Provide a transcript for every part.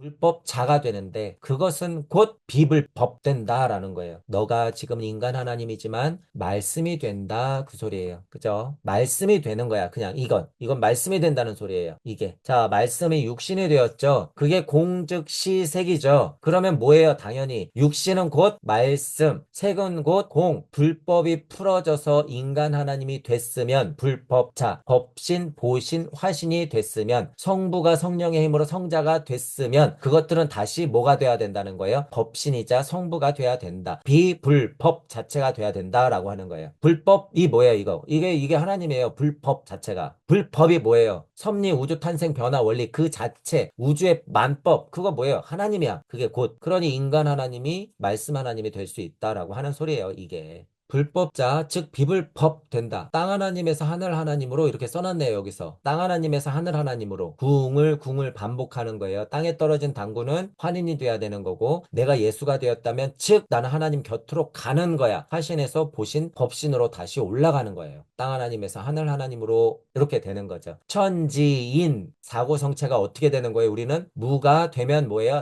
불법자가 되는데 그것은 곧 비불법 된다라는 거예요. 너가 지금 인간 하나님이지만 말씀이 된다 그 소리예요. 그죠? 말씀이 되는 거야. 그냥 이건 말씀이 된다는 소리예요. 이게 자 말씀이 육신이 되었죠. 그게 공즉시 색이죠. 그러면 뭐예요? 당연히 육신은 곧 말씀, 색은 곧 공. 불법이 풀어져서 인간 하나님이 됐으면 불법자, 법신, 보신, 화신이 됐으면 성부가 성령의 힘으로 성자가 됐으면 그것들은 다시 뭐가 돼야 된다는 거예요? 법신이자 성부가 돼야 된다. 비불법 자체가 돼야 된다라고 하는 거예요. 불법이 뭐예요, 이거? 이게 하나님이에요. 불법 자체가. 불법이 뭐예요? 섭리, 우주 탄생, 변화, 원리 그 자체, 우주의 만법 그거 뭐예요? 하나님이야. 그게 곧. 그러니 인간 하나님이 말씀 하나님이 될 수 있다라고 하는 소리예요, 이게. 불법자, 즉 비불법 된다. 땅 하나님에서 하늘 하나님으로 이렇게 써놨네요, 여기서. 땅 하나님에서 하늘 하나님으로. 궁을 반복하는 거예요. 땅에 떨어진 당구는 환인이 돼야 되는 거고, 내가 예수가 되었다면, 즉 나는 하나님 곁으로 가는 거야. 화신에서 보신 법신으로 다시 올라가는 거예요. 땅 하나님에서 하늘 하나님으로 이렇게 되는 거죠. 천지인, 사고성체가 어떻게 되는 거예요? 우리는 무가 되면 뭐예요?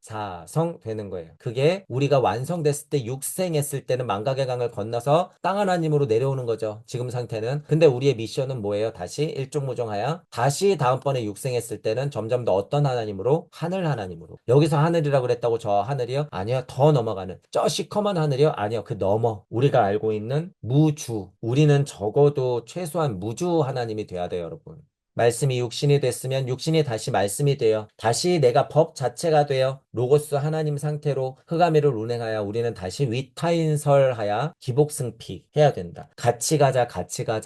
사성 되는 거예요. 그게 우리가 완성됐을 때 육생했을 때는 망각의 강을 건너서 땅 하나님으로 내려오는 거죠. 지금 상태는. 근데 우리의 미션은 뭐예요? 다시 일종무종하여 다시 다음번에 육생했을 때는 점점 더 어떤 하나님으로? 하늘 하나님으로. 여기서 하늘이라고 그랬다고 저 하늘이요? 아니요. 더 넘어가는. 저 시커먼 하늘이요? 아니요. 그 넘어. 우리가 알고 있는 무주. 우리는 적어도 최소한 무주 하나님이 돼야 돼요, 여러분. 말씀이 육신이 됐으면 육신이 다시 말씀이 되어 다시 내가 법 자체가 되어 로고스 하나님 상태로 흑암의를 운행하여 우리는 다시 위타인설하여 기복승피 해야 된다. 같이 가자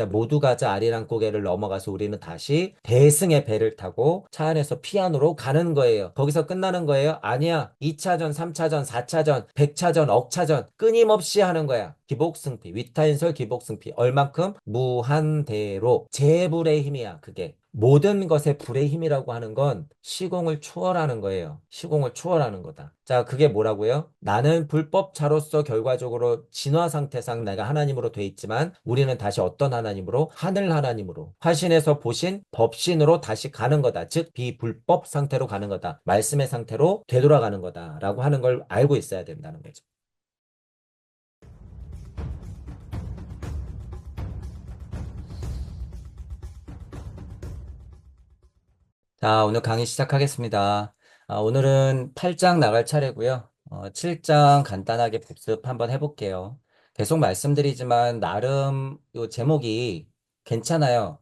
모두 가자 아리랑 고개를 넘어가서 우리는 다시 대승의 배를 타고 차 안에서 피안으로 가는 거예요. 거기서 끝나는 거예요? 아니야. 2차전, 3차전, 4차전, 100차전, 억차전 끊임없이 하는 거야. 기복승피, 위타인설 기복승피. 얼만큼? 무한대로. 재불의 힘이야, 그게. 모든 것의 불의 힘이라고 하는 건 시공을 초월하는 거예요. 시공을 초월하는 거다. 자, 그게 뭐라고요? 나는 불법자로서 결과적으로 진화 상태상 내가 하나님으로 돼 있지만 우리는 다시 어떤 하나님으로? 하늘 하나님으로. 화신에서 보신 법신으로 다시 가는 거다. 즉, 비불법 상태로 가는 거다. 말씀의 상태로 되돌아가는 거다. 라고 하는 걸 알고 있어야 된다는 거죠. 자, 오늘 강의 시작하겠습니다. 오늘은 8장 나갈 차례고요. 7장 간단하게 복습 한번 해볼게요. 계속 말씀드리지만 나름 요 제목이 괜찮아요.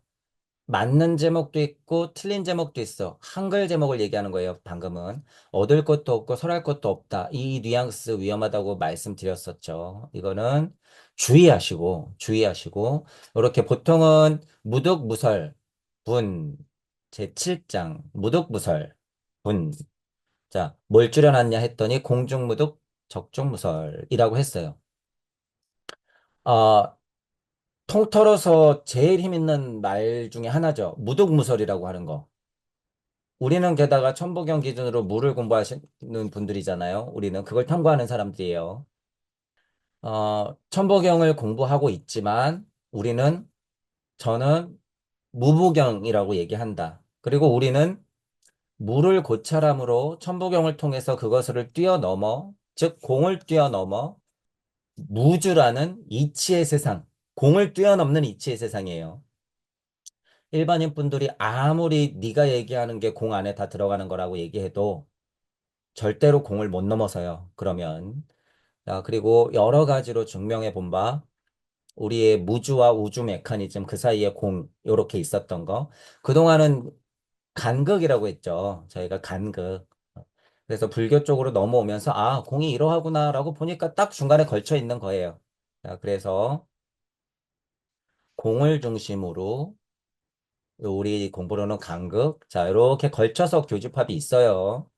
맞는 제목도 있고 틀린 제목도 있어. 한글 제목을 얘기하는 거예요, 방금은. 얻을 것도 없고 설할 것도 없다. 이 뉘앙스 위험하다고 말씀드렸었죠. 이거는 주의하시고, 이렇게 보통은 무득무설, 분, 제7장, 무득무설, 분. 자, 뭘 줄여놨냐 했더니 공중무득, 적중무설이라고 했어요. 어, 통틀어서 제일 힘 있는 말 중에 하나죠. 무득무설이라고 하는 거. 우리는 게다가 천부경 기준으로 물을 공부하시는 분들이잖아요. 우리는 그걸 탐구하는 사람들이에요. 천부경을 공부하고 있지만 저는 무부경이라고 얘기한다. 그리고 우리는 물을 고찰함으로 천부경을 통해서 그것을 뛰어넘어, 즉 공을 뛰어넘어 무주라는 이치의 세상, 공을 뛰어넘는 이치의 세상이에요. 일반인 분들이 아무리 네가 얘기하는 게 공 안에 다 들어가는 거라고 얘기해도 절대로 공을 못 넘어서요. 그러면. 자, 그리고 여러 가지로 증명해 본 바, 우리의 무주와 우주 메커니즘 그 사이에 공, 요렇게 있었던 거. 그동안은 간극이라고 했죠. 저희가 간극. 그래서 불교 쪽으로 넘어오면서, 아, 공이 이러하구나라고 보니까 딱 중간에 걸쳐 있는 거예요. 자, 그래서 공을 중심으로 우리 공부로는 간극. 자, 이렇게 걸쳐서 교집합이 있어요.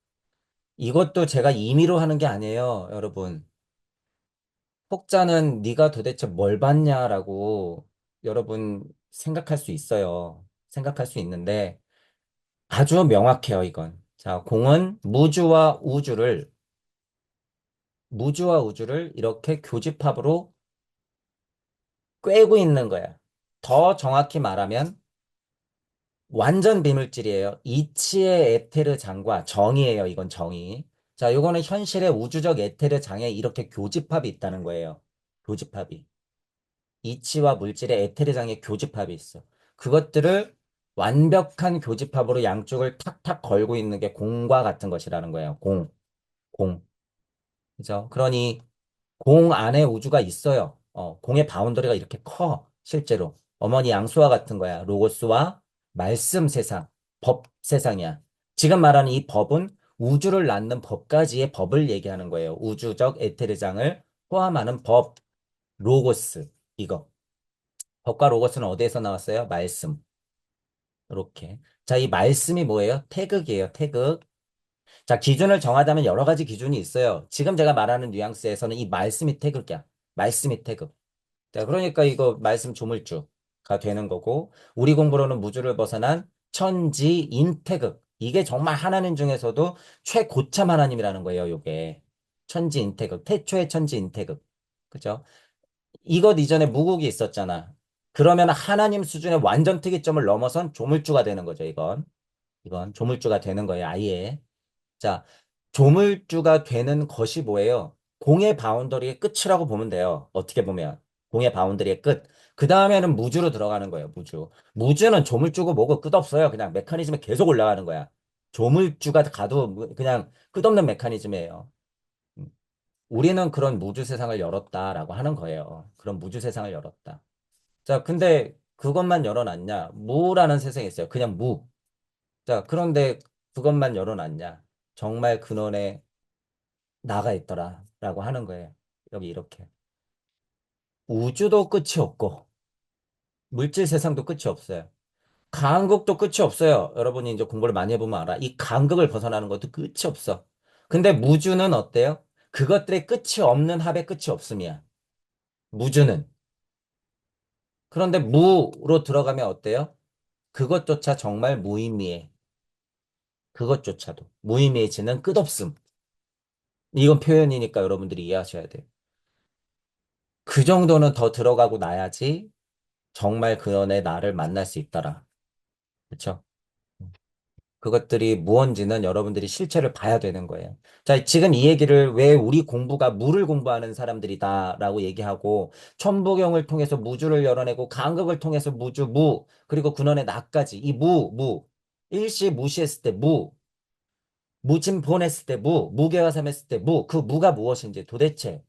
이것도 제가 임의로 하는 게 아니에요, 여러분. 혹자는 네가 도대체 뭘 봤냐라고 여러분 생각할 수 있어요. 생각할 수 있는데 아주 명확해요, 이건. 자, 공은 무주와 우주를 이렇게 교집합으로 꿰고 있는 거야. 더 정확히 말하면 완전 비물질이에요. 이치의 에테르 장과 정이에요. 이건 정이. 자, 요거는 현실의 우주적 에테르 장에 이렇게 교집합이 있다는 거예요. 교집합이. 이치와 물질의 에테르 장에 교집합이 있어. 그것들을 완벽한 교집합으로 양쪽을 탁탁 걸고 있는 게 공과 같은 것이라는 거예요. 공, 공. 그죠? 그러니 공 안에 우주가 있어요. 공의 바운더리가 이렇게 커, 실제로. 어머니 양수와 같은 거야. 로고스와 말씀 세상, 법 세상이야. 지금 말하는 이 법은 우주를 낳는 법까지의 법을 얘기하는 거예요. 우주적 에테르장을 포함하는 법, 로고스, 이거. 법과 로고스는 어디에서 나왔어요? 말씀. 이렇게. 자, 이 말씀이 뭐예요? 태극이에요, 태극. 자, 기준을 정하자면 여러 가지 기준이 있어요. 지금 제가 말하는 뉘앙스에서는 이 말씀이 태극이야. 말씀이 태극. 자, 그러니까 이거 말씀 조물주가 되는 거고, 우리 공부로는 무주를 벗어난 천지 인태극. 이게 정말 하나님 중에서도 최고참 하나님이라는 거예요, 요게. 천지 인태극. 태초의 천지 인태극. 그죠? 이것 이전에 무국이 있었잖아. 그러면 하나님 수준의 완전 특이점을 넘어선 조물주가 되는 거죠, 이건. 이건 조물주가 되는 거예요, 아예. 자, 조물주가 되는 것이 뭐예요? 공의 바운더리의 끝이라고 보면 돼요. 어떻게 보면. 공의 바운더리의 끝. 그 다음에는 무주로 들어가는 거예요, 무주. 무주는 조물주고 뭐고 끝없어요. 그냥 메커니즘이 계속 올라가는 거야. 조물주가 가도 그냥 끝없는 메커니즘이에요. 음. 우리는 그런 무주 세상을 열었다라고 하는 거예요. 그런 무주 세상을 열었다. 자, 근데 그것만 열어놨냐? 무라는 세상이 있어요. 그냥 무. 자, 그런데 그것만 열어놨냐? 정말 근원에 나가 있더라라고 하는 거예요. 여기 이렇게. 우주도 끝이 없고 물질 세상도 끝이 없어요. 간극도 끝이 없어요. 여러분이 이제 공부를 많이 해보면 알아. 이 간극을 벗어나는 것도 끝이 없어. 근데 무주는 어때요? 그것들의 끝이 없는 합의 끝이 없음이야. 무주는. 그런데 무로 들어가면 어때요? 그것조차 정말 무의미해. 그것조차도. 무의미해지는 끝없음. 이건 표현이니까 여러분들이 이해하셔야 돼요. 그 정도는 더 들어가고 나야지 정말 그 연의 나를 만날 수 있더라. 그렇죠? 그것들이 무언지는 여러분들이 실체를 봐야 되는 거예요. 자, 지금 이 얘기를 왜 우리 공부가 무를 공부하는 사람들이다라고 얘기하고 천부경을 통해서 무주를 열어내고 간극을 통해서 무주, 무, 그리고 근원의 나까지 이 일시 무시했을 때 무침 보냈을 때 무게화삼했을 때 그 무가 무엇인지 도대체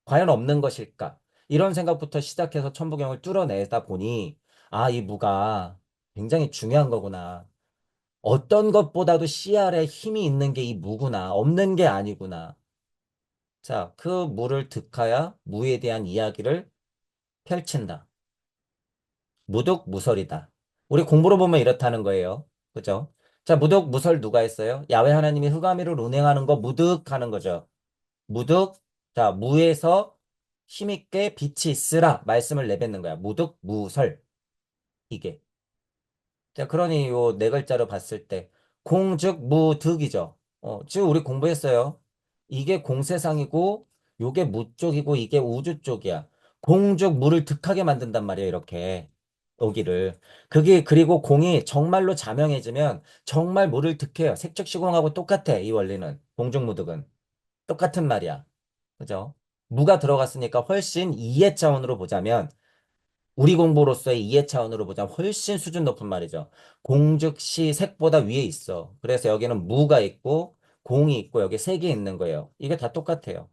과연 없는 것일까? 이런 생각부터 시작해서 천부경을 뚫어내다 보니, 아, 이 무가 굉장히 중요한 거구나. 어떤 것보다도 CR에 힘이 있는 게 이 무구나. 없는 게 아니구나. 자, 그 무를 득하여 무에 대한 이야기를 펼친다. 무득무설이다. 우리 공부로 보면 이렇다는 거예요. 그죠? 자, 무득무설 누가 했어요? 야훼 하나님이 흑암이를 운행하는 거 무득하는 거죠. 무득, 자, 무에서 힘있게 빛이 있으라 말씀을 내뱉는 거야. 무득, 무설. 이게. 자, 그러니 요 네 글자로 봤을 때 공즉 무득이죠. 지금 우리 공부했어요. 이게 공세상이고 요게 무 쪽이고 이게 우주 쪽이야. 공즉 무를 득하게 만든단 말이에요. 이렇게 여기를. 그게 그리고 공이 정말로 자명해지면 정말 무를 득해요. 색즉 시공하고 똑같아. 이 원리는. 공즉 무득은 똑같은 말이야. 그죠? 무가 들어갔으니까 훨씬 이해 차원으로 보자면 우리 공부로서의 이해 차원으로 보자면 훨씬 수준 높은 말이죠. 공즉시 색보다 위에 있어. 그래서 여기는 무가 있고 공이 있고 여기 색이 있는 거예요. 이게 다 똑같아요.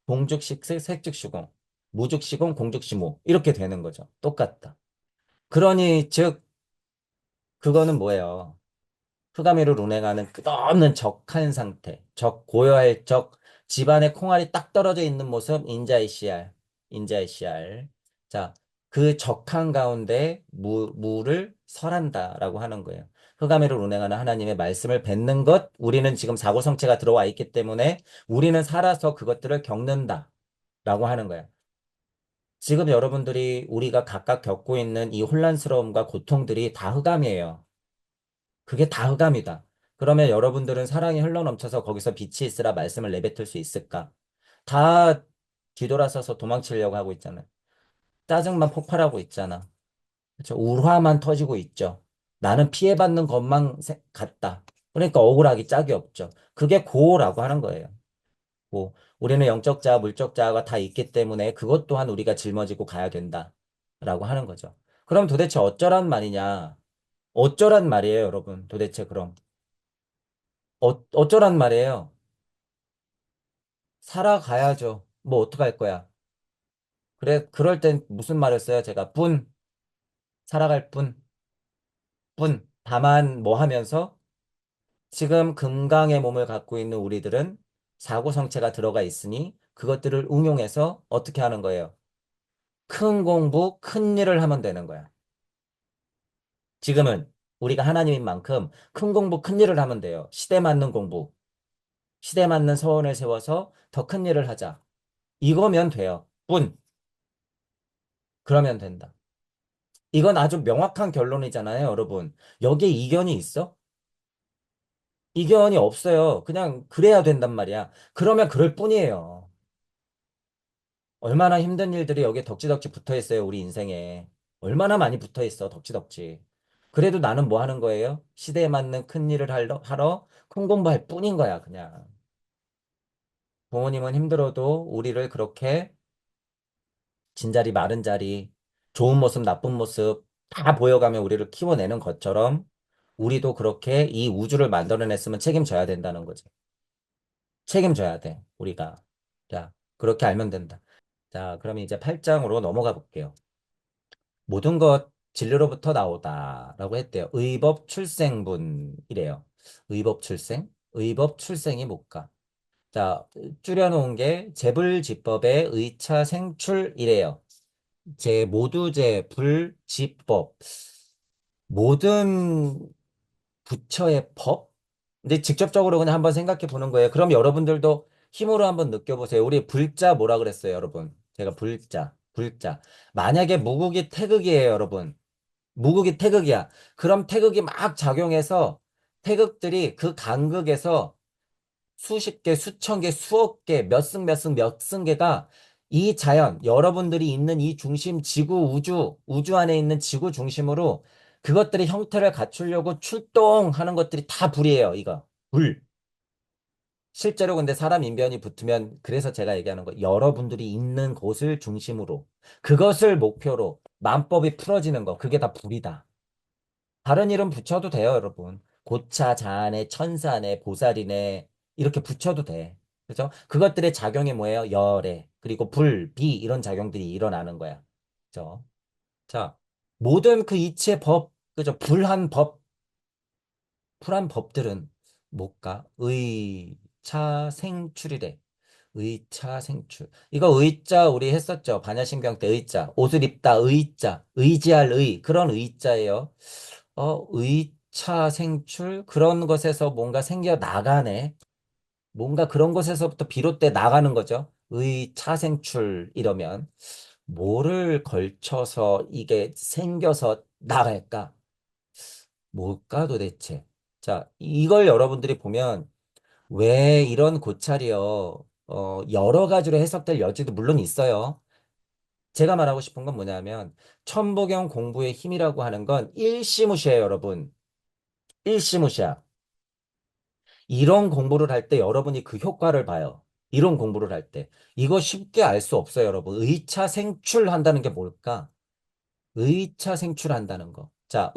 공즉시 색, 색즉시공, 무즉시공, 공즉시무 이렇게 되는 거죠. 똑같다. 그러니 즉 그거는 뭐예요? 흑암이를 운행하는 끝없는 적한 상태, 고요할 집안에 콩알이 딱 떨어져 있는 모습, 인자이시알. 자, 그 적한 가운데 무를 설한다라고 하는 거예요. 흑암이를 운행하는 하나님의 말씀을 뱉는 것, 우리는 지금 사고성체가 들어와 있기 때문에 우리는 살아서 그것들을 겪는다라고 하는 거예요. 지금 여러분들이 우리가 각각 겪고 있는 이 혼란스러움과 고통들이 다 흑암이에요. 그게 다 흑암이다. 그러면 여러분들은 사랑이 흘러넘쳐서 거기서 빛이 있으라 말씀을 내뱉을 수 있을까? 다 뒤돌아서서 도망치려고 하고 있잖아요. 짜증만 폭발하고 있잖아. 그렇죠? 울화만 터지고 있죠. 나는 피해받는 것만 같다. 그러니까 억울하기 짝이 없죠. 그게 고라고 하는 거예요. 고. 우리는 영적 자아, 물적 자아가 다 있기 때문에 그것 또한 우리가 짊어지고 가야 된다. 라고 하는 거죠. 그럼 도대체 어쩌란 말이냐? 어쩌란 말이에요, 여러분. 도대체 그럼. 어쩌란 말이에요? 살아가야죠. 뭐 어떡할 거야? 그래, 그럴 땐 무슨 말을 써요? 제가 살아갈 뿐. 다만 뭐 하면서 지금 금강의 몸을 갖고 있는 우리들은 사고성체가 들어가 있으니 그것들을 응용해서 어떻게 하는 거예요? 큰 공부, 큰 일을 하면 되는 거야. 지금은 우리가 하나님인 만큼 큰 공부, 큰 일을 하면 돼요. 시대 맞는 공부, 시대 맞는 서원을 세워서 더 큰 일을 하자. 이거면 돼요. 그러면 된다. 이건 아주 명확한 결론이잖아요, 여러분. 여기에 이견이 있어? 이견이 없어요. 그냥 그래야 된단 말이야. 그러면 그럴 뿐이에요. 얼마나 힘든 일들이 여기에 덕지덕지 붙어 있어요, 우리 인생에. 얼마나 많이 붙어 있어, 덕지덕지. 그래도 나는 뭐 하는 거예요? 시대에 맞는 큰 일을 하러 큰 공부할 뿐인 거야, 그냥. 부모님은 힘들어도 우리를 그렇게 진자리 마른 자리, 좋은 모습, 나쁜 모습 다 보여가며 우리를 키워내는 것처럼 우리도 그렇게 이 우주를 만들어냈으면 책임져야 된다는 거죠. 책임져야 돼, 우리가. 자, 그렇게 알면 된다. 자, 그럼 이제 8장으로 넘어가 볼게요. 모든 것 진리로부터 나오다라고 했대요. 의법 출생분이래요. 의법 출생? 의법 출생이 뭘까? 자, 줄여놓은 게 재불지법의 의차 생출이래요. 모두제 불지법. 모든 부처의 법? 근데 직접적으로 그냥 한번 생각해 보는 거예요. 그럼 여러분들도 힘으로 한번 느껴보세요. 우리 불자 뭐라 그랬어요, 여러분? 제가 불자. 만약에 무국이 태극이에요, 여러분. 무극이 태극이야. 그럼 태극이 막 작용해서 태극들이 그 간극에서 수십 개, 수천 개, 수억 개, 몇 승 개가 이 자연, 여러분들이 있는 이 중심, 지구, 우주 안에 있는 지구 중심으로 그것들의 형태를 갖추려고 출동하는 것들이 다 불이에요, 이거. 불. 실제로 근데 사람 인변이 붙으면 그래서 제가 얘기하는 거 여러분들이 있는 곳을 중심으로 그것을 목표로 만법이 풀어지는 거 그게 다 불이다. 다른 이름 붙여도 돼요, 여러분. 고차, 자아네, 천사네, 보살이네, 이렇게 붙여도 돼. 그죠? 그것들의 작용이 뭐예요? 열애, 그리고 불, 비, 이런 작용들이 일어나는 거야. 그죠? 자, 모든 그 이치의 법, 그죠? 불한 법들은 뭘까? 차, 생출이래. 의차, 생출. 이거 의자 우리 했었죠. 반야신경 때 의자. 옷을 입다, 의자. 의지할 그런 의자예요. 의차 생출 그런 것에서 뭔가 생겨 나가네. 뭔가 그런 것에서부터 비롯돼 나가는 거죠. 의차 생출 이러면 뭐를 걸쳐서 이게 생겨서 나갈까? 뭘까 도대체? 자, 이걸 여러분들이 보면 왜 이런 고찰이요? 여러 가지로 해석될 여지도 물론 있어요. 제가 말하고 싶은 건 뭐냐면 천부경 공부의 힘이라고 하는 건 일시무시해요, 여러분. 일시무시야. 이런 공부를 할 때 여러분이 그 효과를 봐요. 이런 공부를 할 때. 이거 쉽게 알 수 없어요, 여러분. 의차 생출한다는 게 뭘까? 의차 생출한다는 거. 자,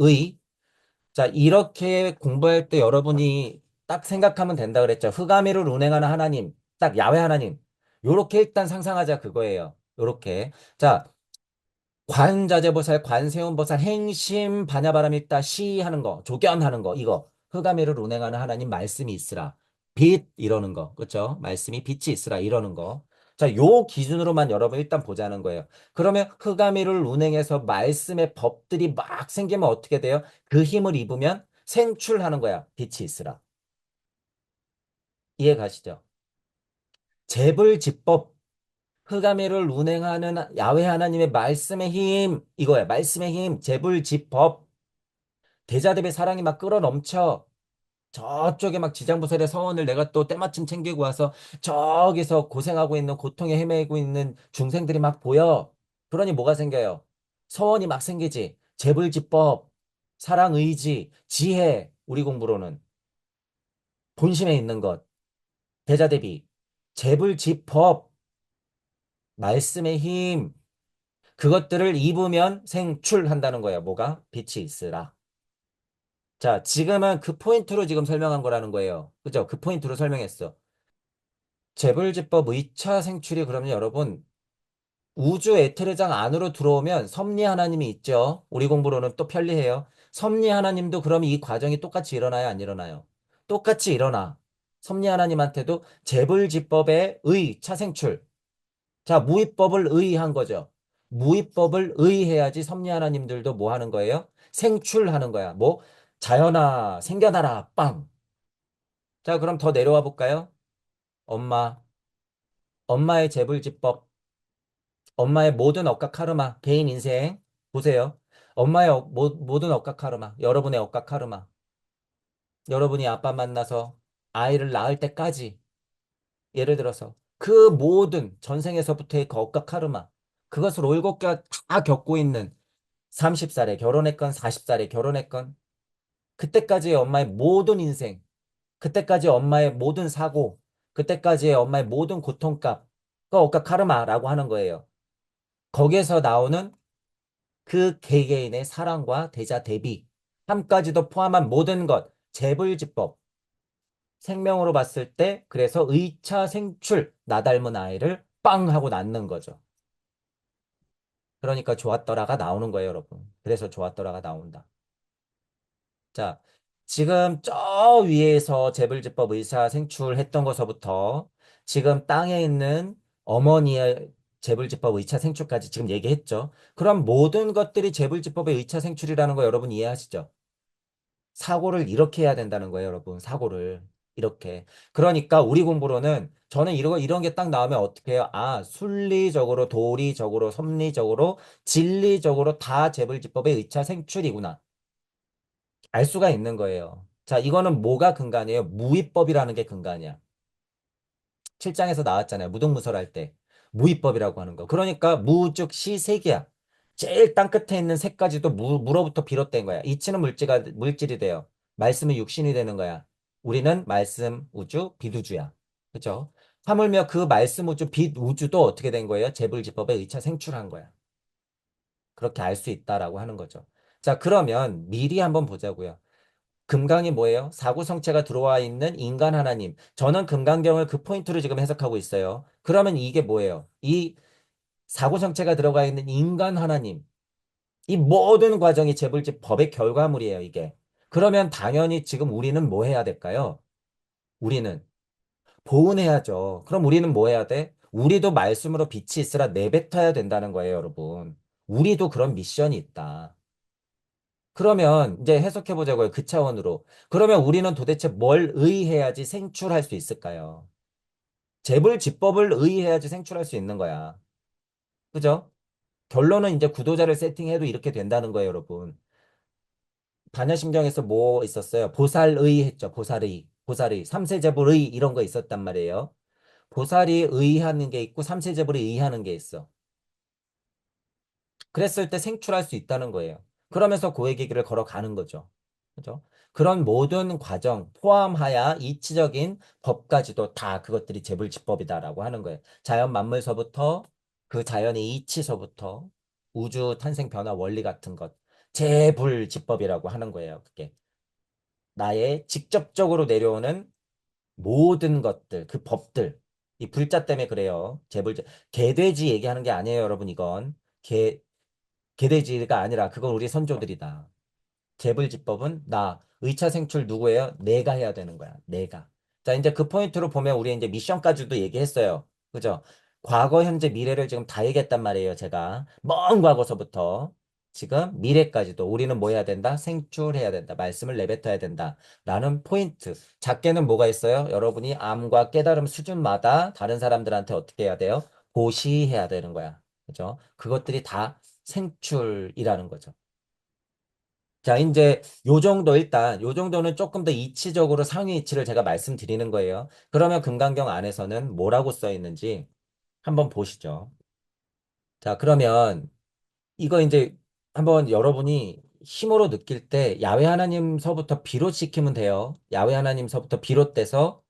자, 이렇게 공부할 때 여러분이 딱 생각하면 된다 그랬죠. 흑암의를 운행하는 하나님. 딱 야훼 하나님. 요렇게 일단 상상하자 그거예요. 요렇게. 자, 관자재보살, 관세음보살, 행심, 반야바람있다, 시하는 거, 조견하는 거, 이거. 흑암의를 운행하는 하나님 말씀이 있으라. 빛, 이러는 거. 그렇죠? 말씀이 빛이 있으라, 이러는 거. 자, 요 기준으로만 여러분 일단 보자는 거예요. 그러면 흑암의를 운행해서 말씀의 법들이 막 생기면 어떻게 돼요? 그 힘을 입으면 생출하는 거야. 빛이 있으라. 이해 가시죠? 재불지법, 흑암의를 운행하는 야훼 하나님의 말씀의 힘, 이거야. 말씀의 힘, 재불지법. 대자대배 사랑이 막 끌어넘쳐. 저쪽에 막 지장부살의 서원을 내가 또 때마침 챙기고 와서 저기서 고생하고 있는 고통에 헤매고 있는 중생들이 막 보여. 그러니 뭐가 생겨요? 서원이 막 생기지. 재불지법. 사랑, 의지, 지혜, 우리 공부로는 본심에 있는 것, 대자대비, 재불지법, 말씀의 힘, 그것들을 입으면 생출한다는 거예요. 뭐가? 빛이 있으라. 자, 지금은 그 포인트로 지금 설명한 거라는 거예요. 그죠? 그 포인트로 설명했어. 재불지법 의차 생출이 그러면 여러분 우주 에테르장 안으로 들어오면 섭리 하나님이 있죠. 우리 공부로는 또 편리해요. 섭리 하나님도 그럼 이 과정이 똑같이 일어나요? 안 일어나요? 똑같이 일어나. 섭리 하나님한테도 재불지법의 의, 차생출. 자, 무위법을 의한 거죠. 무위법을 의해야지 섭리 하나님들도 뭐 하는 거예요? 생출하는 거야. 뭐? 자연아, 생겨나라, 빵. 자, 그럼 더 내려와 볼까요? 엄마. 엄마의 재불지법. 엄마의 모든 억각 카르마, 개인 인생. 보세요. 엄마의 모든 억각 카르마, 여러분의 억각 카르마. 여러분이 아빠 만나서 아이를 낳을 때까지, 예를 들어서 그 모든 전생에서부터의 그 억각 카르마, 그것을 올곧게 다 겪고 있는 30살에 결혼했건 40살에 결혼했건, 그때까지의 엄마의 모든 인생, 그때까지 엄마의 모든 사고, 그때까지의 엄마의 모든 고통값, 그 억각 카르마라고 하는 거예요. 거기에서 나오는 그 개개인의 사랑과 대자 대비, 함까지도 포함한 모든 것, 재불지법, 생명으로 봤을 때 그래서 의차 생출, 나 닮은 아이를 빵 하고 낳는 거죠. 그러니까 좋았더라가 나오는 거예요, 여러분. 그래서 좋았더라가 나온다. 자, 지금 저 위에서 재불지법 의사 생출했던 것서부터 지금 땅에 있는 어머니의 재불지법 의차 생출까지 지금 얘기했죠. 그럼 모든 것들이 재불지법의 의차 생출이라는 거 여러분 이해하시죠? 사고를 이렇게 해야 된다는 거예요, 여러분. 사고를. 이렇게. 그러니까 우리 공부로는 저는 이런 게 딱 나오면 어떻게 해요? 아, 순리적으로, 도리적으로, 섭리적으로, 진리적으로 다 재불지법의 의차 생출이구나. 알 수가 있는 거예요. 자, 이거는 뭐가 근간이에요? 무위법이라는 게 근간이야. 7장에서 나왔잖아요. 무등무설할 때. 무위법이라고 하는 거. 그러니까 무 즉 시색이야. 제일 땅 끝에 있는 색까지도 무로부터 비롯된 거야. 이치는 물질이 돼요. 말씀은 육신이 되는 거야. 우리는 말씀 우주 비우주야. 그죠? 하물며 그 말씀 우주 빛우주도 어떻게 된 거예요? 재불지법에 의차 생출한 거야. 그렇게 알 수 있다라고 하는 거죠. 자, 그러면 미리 한번 보자고요. 금강이 뭐예요? 사구성체가 들어와 있는 인간 하나님. 저는 금강경을 그 포인트로 지금 해석하고 있어요. 그러면 이게 뭐예요? 이 사구성체가 들어가 있는 인간 하나님. 이 모든 과정이 재불집 법의 결과물이에요, 이게. 그러면 당연히 지금 우리는 뭐 해야 될까요? 우리는 보은해야죠. 그럼 우리는 뭐 해야 돼? 우리도 말씀으로 빛이 있으라 내뱉어야 된다는 거예요, 여러분. 우리도 그런 미션이 있다. 그러면 이제 해석해 보자고요. 그 차원으로. 그러면 우리는 도대체 뭘 의해야지 생출할 수 있을까요? 재불지법을 의해야지 생출할 수 있는 거야. 그죠? 결론은 이제 구도자를 세팅해도 이렇게 된다는 거예요, 여러분. 반야심경에서 뭐 있었어요? 보살의 했죠. 보살의. 보살의. 삼세제불의 이런 거 있었단 말이에요. 보살이 의하는 게 있고 삼세제불이 의하는 게 있어. 그랬을 때 생출할 수 있다는 거예요. 그러면서 고해의 길을 걸어가는 거죠. 그죠? 그런 모든 과정 포함하여 이치적인 법까지도 다 그것들이 재불지법이다라고 하는 거예요. 자연 만물서부터 그 자연의 이치서부터 우주 탄생 변화 원리 같은 것 재불지법이라고 하는 거예요. 그게 나의 직접적으로 내려오는 모든 것들, 그 법들, 이 불자 때문에 그래요. 개돼지 얘기하는 게 아니에요, 여러분. 이건 개돼지가 아니라 그건 우리 선조들이다. 재불지법은 나 의차 생출 누구예요? 내가 해야 되는 거야. 내가. 자, 이제 그 포인트로 보면 우리 이제 미션까지도 얘기했어요. 그죠? 과거, 현재, 미래를 지금 다 얘기했단 말이에요. 제가 먼 과거서부터 지금 미래까지도 우리는 뭐 해야 된다? 생출해야 된다. 말씀을 내뱉어야 된다. 라는 포인트. 작게는 뭐가 있어요? 여러분이 암과 깨달음 수준마다 다른 사람들한테 어떻게 해야 돼요? 보시해야 되는 거야. 그죠? 그것들이 다 생출이라는 거죠. 자, 이제 요 정도 일단 요 정도는 조금 더 이치적으로 상위 이치를 제가 말씀드리는 거예요. 그러면 금강경 안에서는 뭐라고 써 있는지 한번 보시죠. 자, 그러면 이거 이제 한번 여러분이 힘으로 느낄 때 야훼 하나님서부터 비롯시키면 돼요. 야훼 하나님서부터 비롯돼서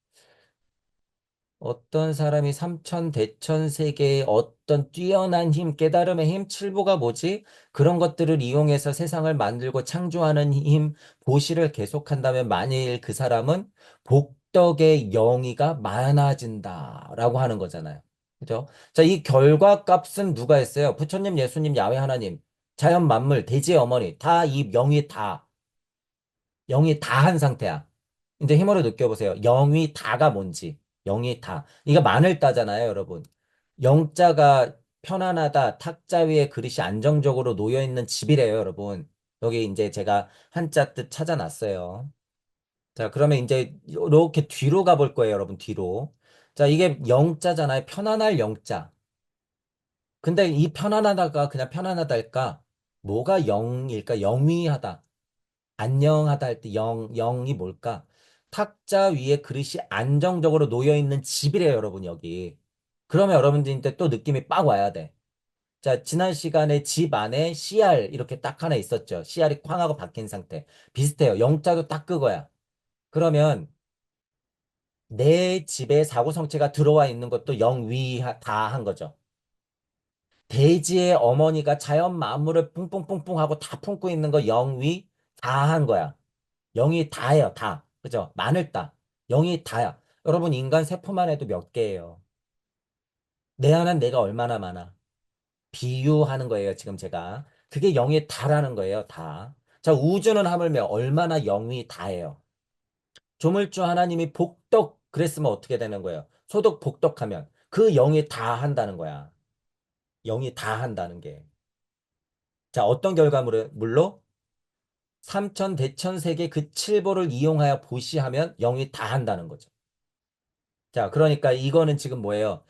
어떤 사람이 삼천 대천 세계의 어떤 뛰어난 힘, 깨달음의 힘, 칠보가 뭐지? 그런 것들을 이용해서 세상을 만들고 창조하는 힘, 보시를 계속한다면 만일 그 사람은 복덕의 영위가 많아진다라고 하는 거잖아요. 그죠? 자, 이 결과값은 누가 했어요? 부처님, 예수님, 야훼 하나님, 자연 만물, 대지의 어머니, 다 이 영위 다, 영이 다 한 상태야. 이제 힘으로 느껴보세요. 영이 다가 뭔지. 영이 다. 이거 만을 따잖아요, 여러분. 영자가 편안하다, 탁자 위에 그릇이 안정적으로 놓여있는 집이래요, 여러분. 여기 이제 제가 한자 뜻 찾아놨어요. 자, 그러면 이제 이렇게 뒤로 가볼 거예요, 여러분, 뒤로. 자, 이게 영자잖아요. 편안할 영자. 근데 이 편안하다가 그냥 편안하다 할까? 뭐가 영일까? 영위하다. 안녕하다 할 때 영이 뭘까? 탁자 위에 그릇이 안정적으로 놓여 있는 집이래요, 여러분, 여기. 그러면 여러분들한테 또 느낌이 빡 와야 돼. 자, 지난 시간에 집 안에 CR 이렇게 딱 하나 있었죠. CR이 쾅 하고 박힌 상태. 비슷해요. 영자도 딱 그거야. 그러면 내 집에 사고성체가 들어와 있는 것도 영위 다 한 거죠. 대지의 어머니가 자연 만물을 뿡뿡뿡뿡 하고 다 품고 있는 거 영위 다 한 거야. 영이 다예요, 다. 그죠? 많을 따. 영이 다야. 여러분, 인간 세포만 해도 몇 개예요? 내 안엔 내가 얼마나 많아? 비유하는 거예요, 지금 제가. 그게 영이 다라는 거예요, 다. 자, 우주는 하물며 얼마나 영이 다예요. 조물주 하나님이 복덕 그랬으면 어떻게 되는 거예요? 소덕 복덕하면 그 영이 다 한다는 거야. 영이 다 한다는 게. 자, 어떤 결과물로? 삼천 대천 세계 그 칠보를 이용하여 보시하면 영이 다 한다는 거죠. 자, 그러니까 이거는 지금 뭐예요?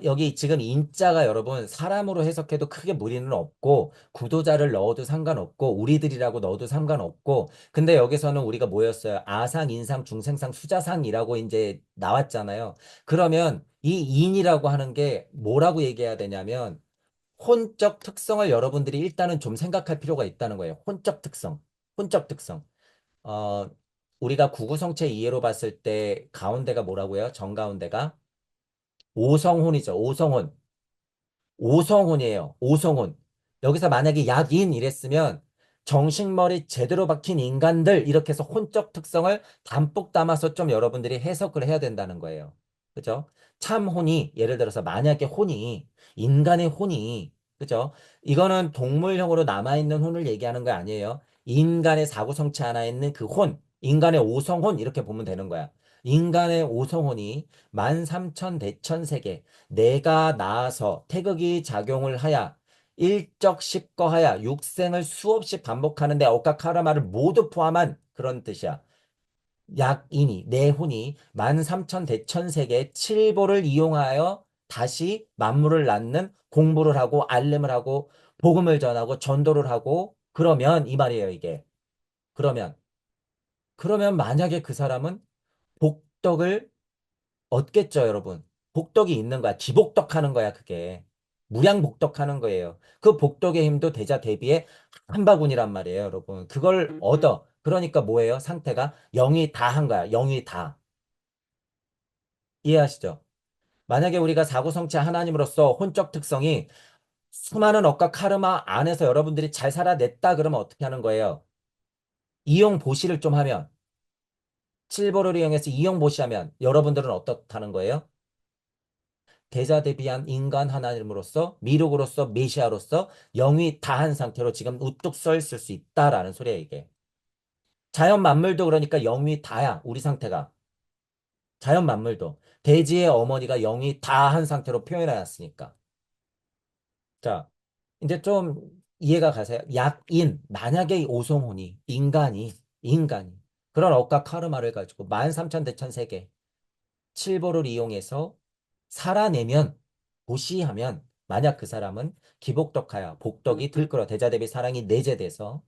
여기 지금 인자가 여러분 사람으로 해석해도 크게 무리는 없고 구도자를 넣어도 상관없고 우리들이라고 넣어도 상관없고 근데 여기서는 우리가 뭐였어요? 아상, 인상, 중생상, 수자상이라고 이제 나왔잖아요. 그러면 이 인이라고 하는 게 뭐라고 얘기해야 되냐면 혼적 특성을 여러분들이 일단은 좀 생각할 필요가 있다는 거예요. 혼적 특성. 혼적 특성. 어, 우리가 구구성체 이해로 봤을 때 가운데가 뭐라고요? 정가운데가 오성혼이죠. 오성혼. 오성혼이에요. 오성혼. 여기서 만약에 약인 이랬으면 정신머리 제대로 박힌 인간들 이렇게 해서 혼적 특성을 담뿍 담아서 좀 여러분들이 해석을 해야 된다는 거예요. 그죠? 참혼이 예를 들어서 만약에 혼이 인간의 혼이 그죠? 이거는 동물형으로 남아있는 혼을 얘기하는 거 아니에요. 인간의 사고성체 하나 있는 그 혼, 인간의 오성혼 이렇게 보면 되는 거야. 인간의 오성혼이 만삼천 대천세계 내가 나아서 태극이 작용을 하여 일적십거하여 육생을 수없이 반복하는데 억각 카르마를 모두 포함한 그런 뜻이야. 약인이 내 혼이 만삼천 대천세계 칠보를 이용하여 다시 만물을 낳는 공부를 하고 알림을 하고 복음을 전하고 전도를 하고 그러면 이 말이에요 이게. 그러면 만약에 그 사람은 복덕을 얻겠죠, 여러분. 복덕이 있는 거야. 기복덕하는 거야, 그게. 무량복덕하는 거예요. 그 복덕의 힘도 대자 대비의 한 바구니란 말이에요, 여러분. 그걸 얻어. 그러니까 뭐예요? 상태가 영이 다 한 거야. 영이 다. 이해하시죠? 만약에 우리가 사고성체 하나님으로서 혼적 특성이 수많은 억과 카르마 안에서 여러분들이 잘 살아냈다 그러면 어떻게 하는 거예요? 이용 보시를 좀 하면, 칠보를 이용해서 이용 보시하면 여러분들은 어떻다는 거예요? 대자대비한 인간 하나님으로서 미륵으로서 메시아로서 영이 다한 상태로 지금 우뚝 서 있을 수 있다라는 소리야 이게. 자연 만물도 그러니까 영이 다야 우리 상태가. 자연 만물도 대지의 어머니가 영이 다한 상태로 표현해놨으니까. 자, 이제 좀 이해가 가세요? 약인 만약에 오성훈이 인간이 그런 억과 카르마를 가지고 13,000대천 세계 칠보를 이용해서 살아내면 보시하면 만약 그 사람은 기복덕하여 복덕이 들끓어 대자대비 사랑이 내재돼서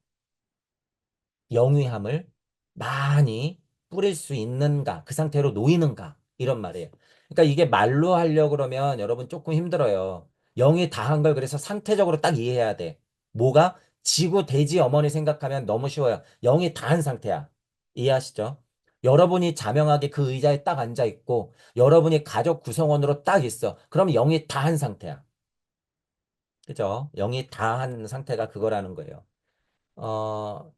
영위함을 많이 뿌릴 수 있는가 그 상태로 놓이는가 이런 말이에요. 그러니까 이게 말로 하려고 그러면 여러분 조금 힘들어요. 영이 다한 걸 그래서 상태적으로 딱 이해해야 돼. 뭐가? 지구 대지 어머니 생각하면 너무 쉬워요. 영이 다한 상태야. 이해하시죠? 여러분이 자명하게 그 의자에 딱 앉아 있고 여러분이 가족 구성원으로 딱 있어. 그럼 영이 다한 상태야. 그죠? 영이 다한 상태가 그거라는 거예요. 어,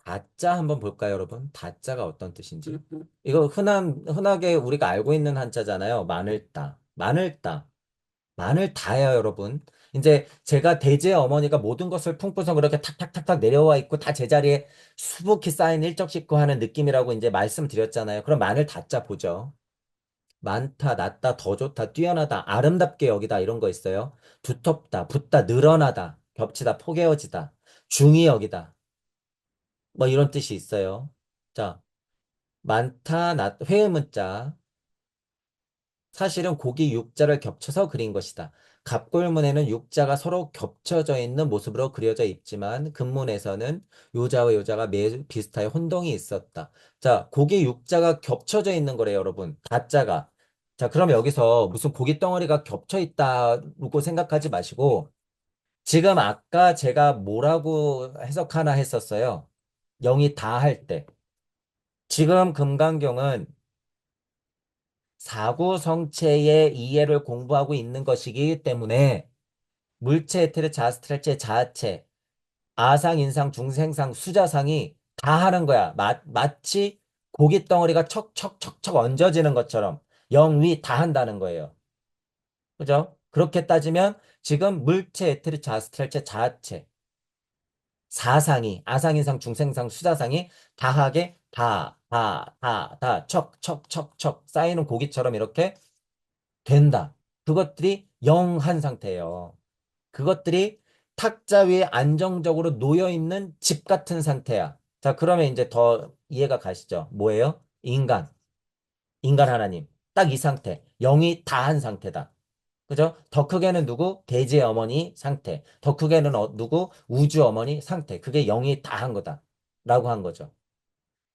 다자 한번 볼까요, 여러분? 다자가 어떤 뜻인지. 이거 흔하게 우리가 알고 있는 한자잖아요. 마늘따. 마늘따. 마늘 다예요, 여러분. 이제 제가 대제 어머니가 모든 것을 품고서 그렇게 탁탁탁탁 내려와 있고 다 제자리에 수북히 쌓인 일적 식구 하는 느낌이라고 이제 말씀드렸잖아요. 그럼 마늘 다자 보죠. 많다, 낫다, 더 좋다, 뛰어나다, 아름답게 여기다 이런 거 있어요. 두텁다, 붙다, 늘어나다, 겹치다, 포개어지다, 중히 여기다. 뭐 이런 뜻이 있어요. 자, 많다, 회음문자. 사실은 고기 육자를 겹쳐서 그린 것이다. 갑골문에는 육자가 서로 겹쳐져 있는 모습으로 그려져 있지만 금문에서는 요자와 요자가 매우 비슷하여 혼동이 있었다. 자, 고기 육자가 겹쳐져 있는 거래요, 여러분. 다자가. 자, 그럼 여기서 무슨 고기 덩어리가 겹쳐 있다고 생각하지 마시고 지금 아까 제가 뭐라고 해석하나 했었어요. 영이 다 할 때. 지금 금강경은 사구성체의 이해를 공부하고 있는 것이기 때문에 물체, 에테르, 자스트랄체, 자아체, 아상, 인상, 중생상, 수자상이 다 하는 거야. 마치 고깃 덩어리가 척척척척 얹어지는 것처럼 영위 다 한다는 거예요. 그죠? 그렇게 따지면 지금 물체, 에테르, 자스트랄체, 자아체, 사상이, 아상, 인상, 중생상, 수자상이 다하게 척척척척 쌓이는 고깃처럼 이렇게 된다. 그것들이 영한 상태예요. 그것들이 탁자 위에 안정적으로 놓여 있는 집 같은 상태야. 자, 그러면 이제 더 이해가 가시죠? 뭐예요? 인간. 인간 하나님. 딱 이 상태. 영이 다한 상태다. 그죠? 더 크게는 누구? 대지의 어머니 상태. 더 크게는 누구? 우주 어머니 상태. 그게 영이 다한 거다. 라고 한 거죠.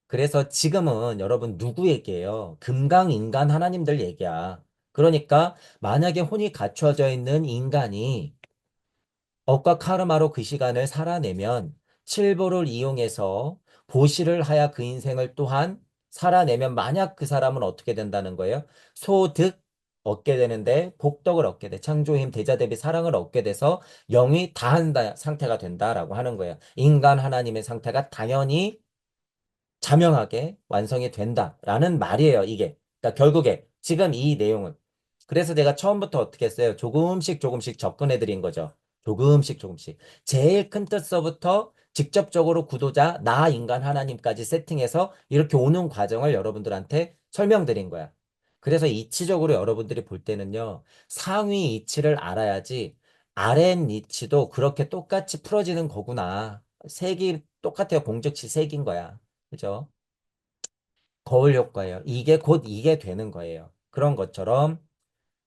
그래서 지금은 여러분 누구 얘기예요? 금강인간 하나님들 얘기야. 그러니까 만약에 혼이 갖춰져 있는 인간이 억과 카르마로 그 시간을 살아내면 칠보를 이용해서 보시를 하여 그 인생을 또한 살아내면 만약 그 사람은 어떻게 된다는 거예요? 소득 얻게 되는데 복덕을 얻게 돼. 창조힘 대자 대비 사랑을 얻게 돼서 영이 다한 상태가 된다라고 하는 거예요. 인간 하나님의 상태가 당연히 자명하게 완성이 된다라는 말이에요, 이게. 그러니까 결국에 지금 이 내용은. 그래서 내가 처음부터 어떻게 했어요? 조금씩 조금씩 접근해 드린 거죠. 조금씩 조금씩. 제일 큰 뜻서부터 직접적으로 구도자, 나 인간 하나님까지 세팅해서 이렇게 오는 과정을 여러분들한테 설명드린 거야. 그래서 이치적으로 여러분들이 볼 때는요, 상위 이치를 알아야지 아랫 이치도 그렇게 똑같이 풀어지는 거구나. 색이 똑같아요. 공적시 색인 거야. 그죠? 거울 효과예요. 이게 곧 이게 되는 거예요. 그런 것처럼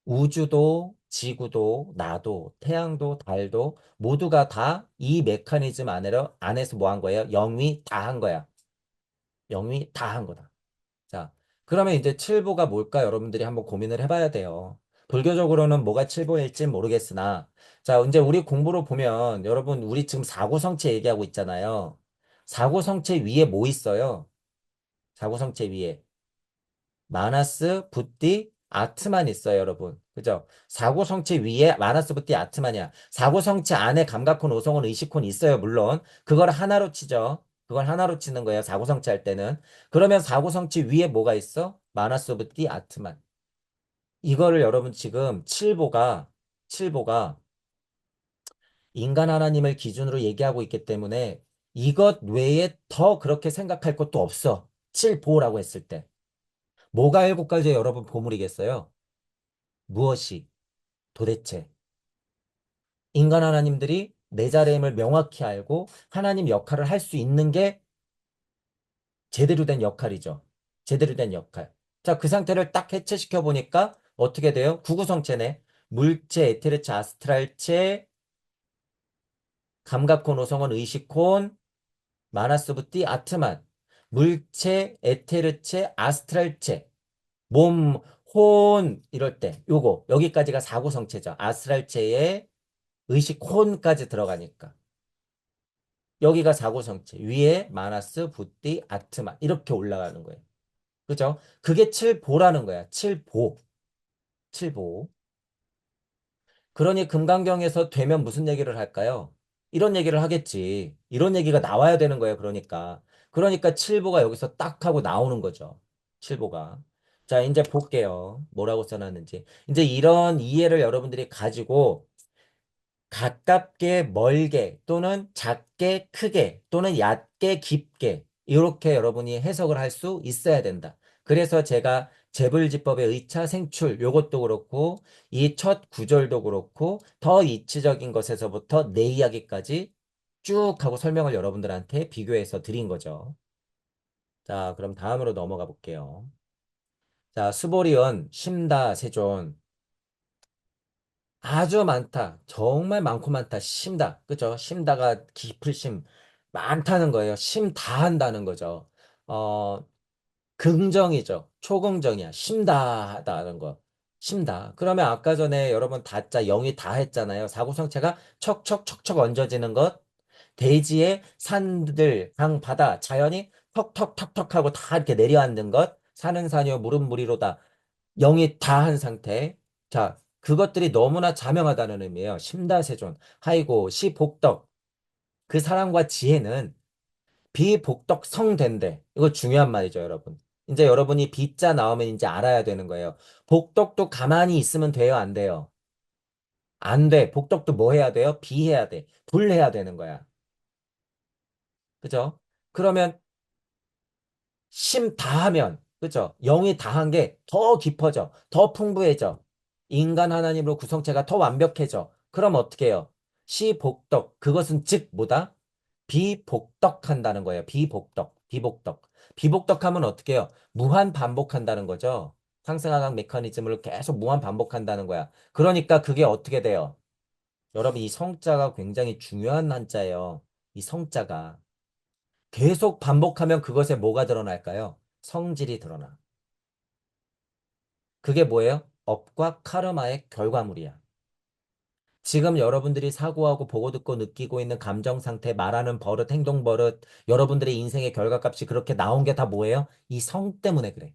우주도 지구도 나도 태양도 달도 모두가 다 이 메커니즘 안에서 뭐 한 거예요? 영위 다 한 거야. 영위 다 한 거다. 자, 그러면 이제 칠보가 뭘까 여러분들이 한번 고민을 해봐야 돼요. 불교적으로는 뭐가 칠보일지 모르겠으나 자, 이제 우리 공부로 보면 여러분 우리 지금 사고성체 얘기하고 있잖아요. 사고성체 위에 뭐 있어요? 사고성체 위에 마나스, 붓디, 아트만 있어요, 여러분. 그죠? 사고성체 위에 마나스, 붓디, 아트만이야. 사고성체 안에 감각혼, 오성혼, 의식혼 있어요, 물론. 그걸 하나로 치죠. 그걸 하나로 치는 거예요, 사고성체 할 때는. 그러면 사고성체 위에 뭐가 있어? 마나스, 붓디, 아트만. 이거를 여러분 지금 칠보가 인간 하나님을 기준으로 얘기하고 있기 때문에 이것 외에 더 그렇게 생각할 것도 없어. 칠보라고 했을 때. 뭐가 일곱 가지 여러분 보물이겠어요? 무엇이 도대체 인간 하나님들이 내 자리임을 명확히 알고 하나님 역할을 할 수 있는 게 제대로 된 역할이죠. 제대로 된 역할. 자, 그 상태를 딱 해체시켜 보니까 어떻게 돼요? 구구성체네. 물체, 에테르체, 아스트랄체, 감각혼, 오성혼, 의식혼, 마나스부띠, 아트만. 물체, 에테르체, 아스트랄체. 몸, 혼, 이럴 때, 요거, 여기까지가 사구성체죠. 아스트랄체에 의식 혼까지 들어가니까. 여기가 사고성체. 위에 마나스, 부띠, 아트만. 이렇게 올라가는 거예요. 그죠? 그게 칠보라는 거야. 칠보. 칠보. 그러니 금강경에서 되면 무슨 얘기를 할까요? 이런 얘기를 하겠지. 이런 얘기가 나와야 되는 거예요. 그러니까. 그러니까 칠보가 여기서 딱 하고 나오는 거죠. 칠보가. 자, 이제 볼게요. 뭐라고 써놨는지. 이제 이런 이해를 여러분들이 가지고 가깝게 멀게 또는 작게 크게 또는 얕게 깊게 이렇게 여러분이 해석을 할 수 있어야 된다. 그래서 제가 재불지법의 의차 생출 요것도 그렇고 이 첫 구절도 그렇고 더 이치적인 것에서부터 내 이야기까지 쭉 하고 설명을 여러분들한테 비교해서 드린 거죠. 자, 그럼 다음으로 넘어가 볼게요. 자, 수보리언, 심다, 세존. 아주 많다. 정말 많고 많다. 심다. 그죠? 심다가 깊을 심. 많다는 거예요. 심 다 한다는 거죠. 어, 긍정이죠. 초긍정이야. 심다하다는 거. 심다. 그러면 아까 전에 여러분 다자 영이 다 했잖아요. 사고성체가 척척척척 얹어지는 것. 대지의 산들, 강, 바다, 자연이 턱턱턱턱 하고 다 이렇게 내려앉는 것. 산은 산이요, 물은 물이로다. 영이 다 한 상태. 자, 그것들이 너무나 자명하다는 의미예요. 심다세존, 하이고, 시복덕. 그 사랑과 지혜는 비복덕성된대. 이거 중요한 말이죠, 여러분. 이제 여러분이 비자 나오면 이제 알아야 되는 거예요. 복덕도 가만히 있으면 돼요, 안 돼요? 안 돼. 복덕도 뭐 해야 돼요? 비해야 돼. 불해야 되는 거야. 그죠? 그러면 심 다하면, 그죠? 영이 다한 게 더 깊어져. 더 풍부해져. 인간 하나님으로 구성체가 더 완벽해져. 그럼 어떻게 해요? 시복덕. 그것은 즉 뭐다? 비복덕한다는 거예요. 비복덕. 비복덕. 비복덕하면 어떻게 해요? 무한 반복한다는 거죠. 상승하강 메커니즘을 계속 무한 반복한다는 거야. 그러니까 그게 어떻게 돼요? 여러분, 이 성자가 굉장히 중요한 한자예요. 이 성자가. 계속 반복하면 그것에 뭐가 드러날까요? 성질이 드러나. 그게 뭐예요? 업과 카르마의 결과물이야. 지금 여러분들이 사고하고 보고 듣고 느끼고 있는 감정 상태, 말하는 버릇, 행동 버릇, 여러분들의 인생의 결과값이 그렇게 나온 게 다 뭐예요? 이 성 때문에 그래.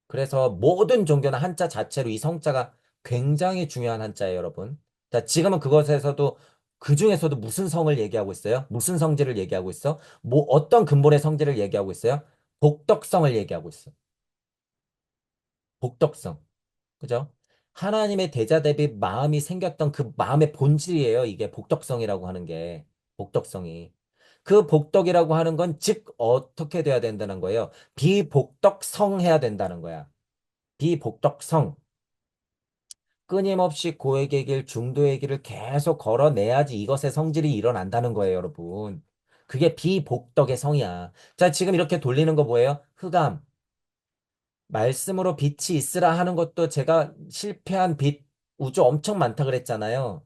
그래서 모든 종교는 한자 자체로 이 성자가 굉장히 중요한 한자예요, 여러분. 자, 지금은 그것에서도 그 중에서도 무슨 성을 얘기하고 있어요? 무슨 성질을 얘기하고 있어? 뭐 어떤 근본의 성질을 얘기하고 있어요? 복덕성을 얘기하고 있어. 복덕성. 그죠? 하나님의 대자 대비 마음이 생겼던 그 마음의 본질이에요. 이게 복덕성이라고 하는 게. 복덕성이. 그 복덕이라고 하는 건 즉 어떻게 돼야 된다는 거예요. 비복덕성 해야 된다는 거야. 비복덕성. 끊임없이 고액의 길, 중도의 길을 계속 걸어내야지 이것의 성질이 일어난다는 거예요, 여러분. 그게 비복덕의 성이야. 자, 지금 이렇게 돌리는 거 뭐예요? 흑암. 말씀으로 빛이 있으라 하는 것도 제가 실패한 빛, 우주 엄청 많다 그랬잖아요.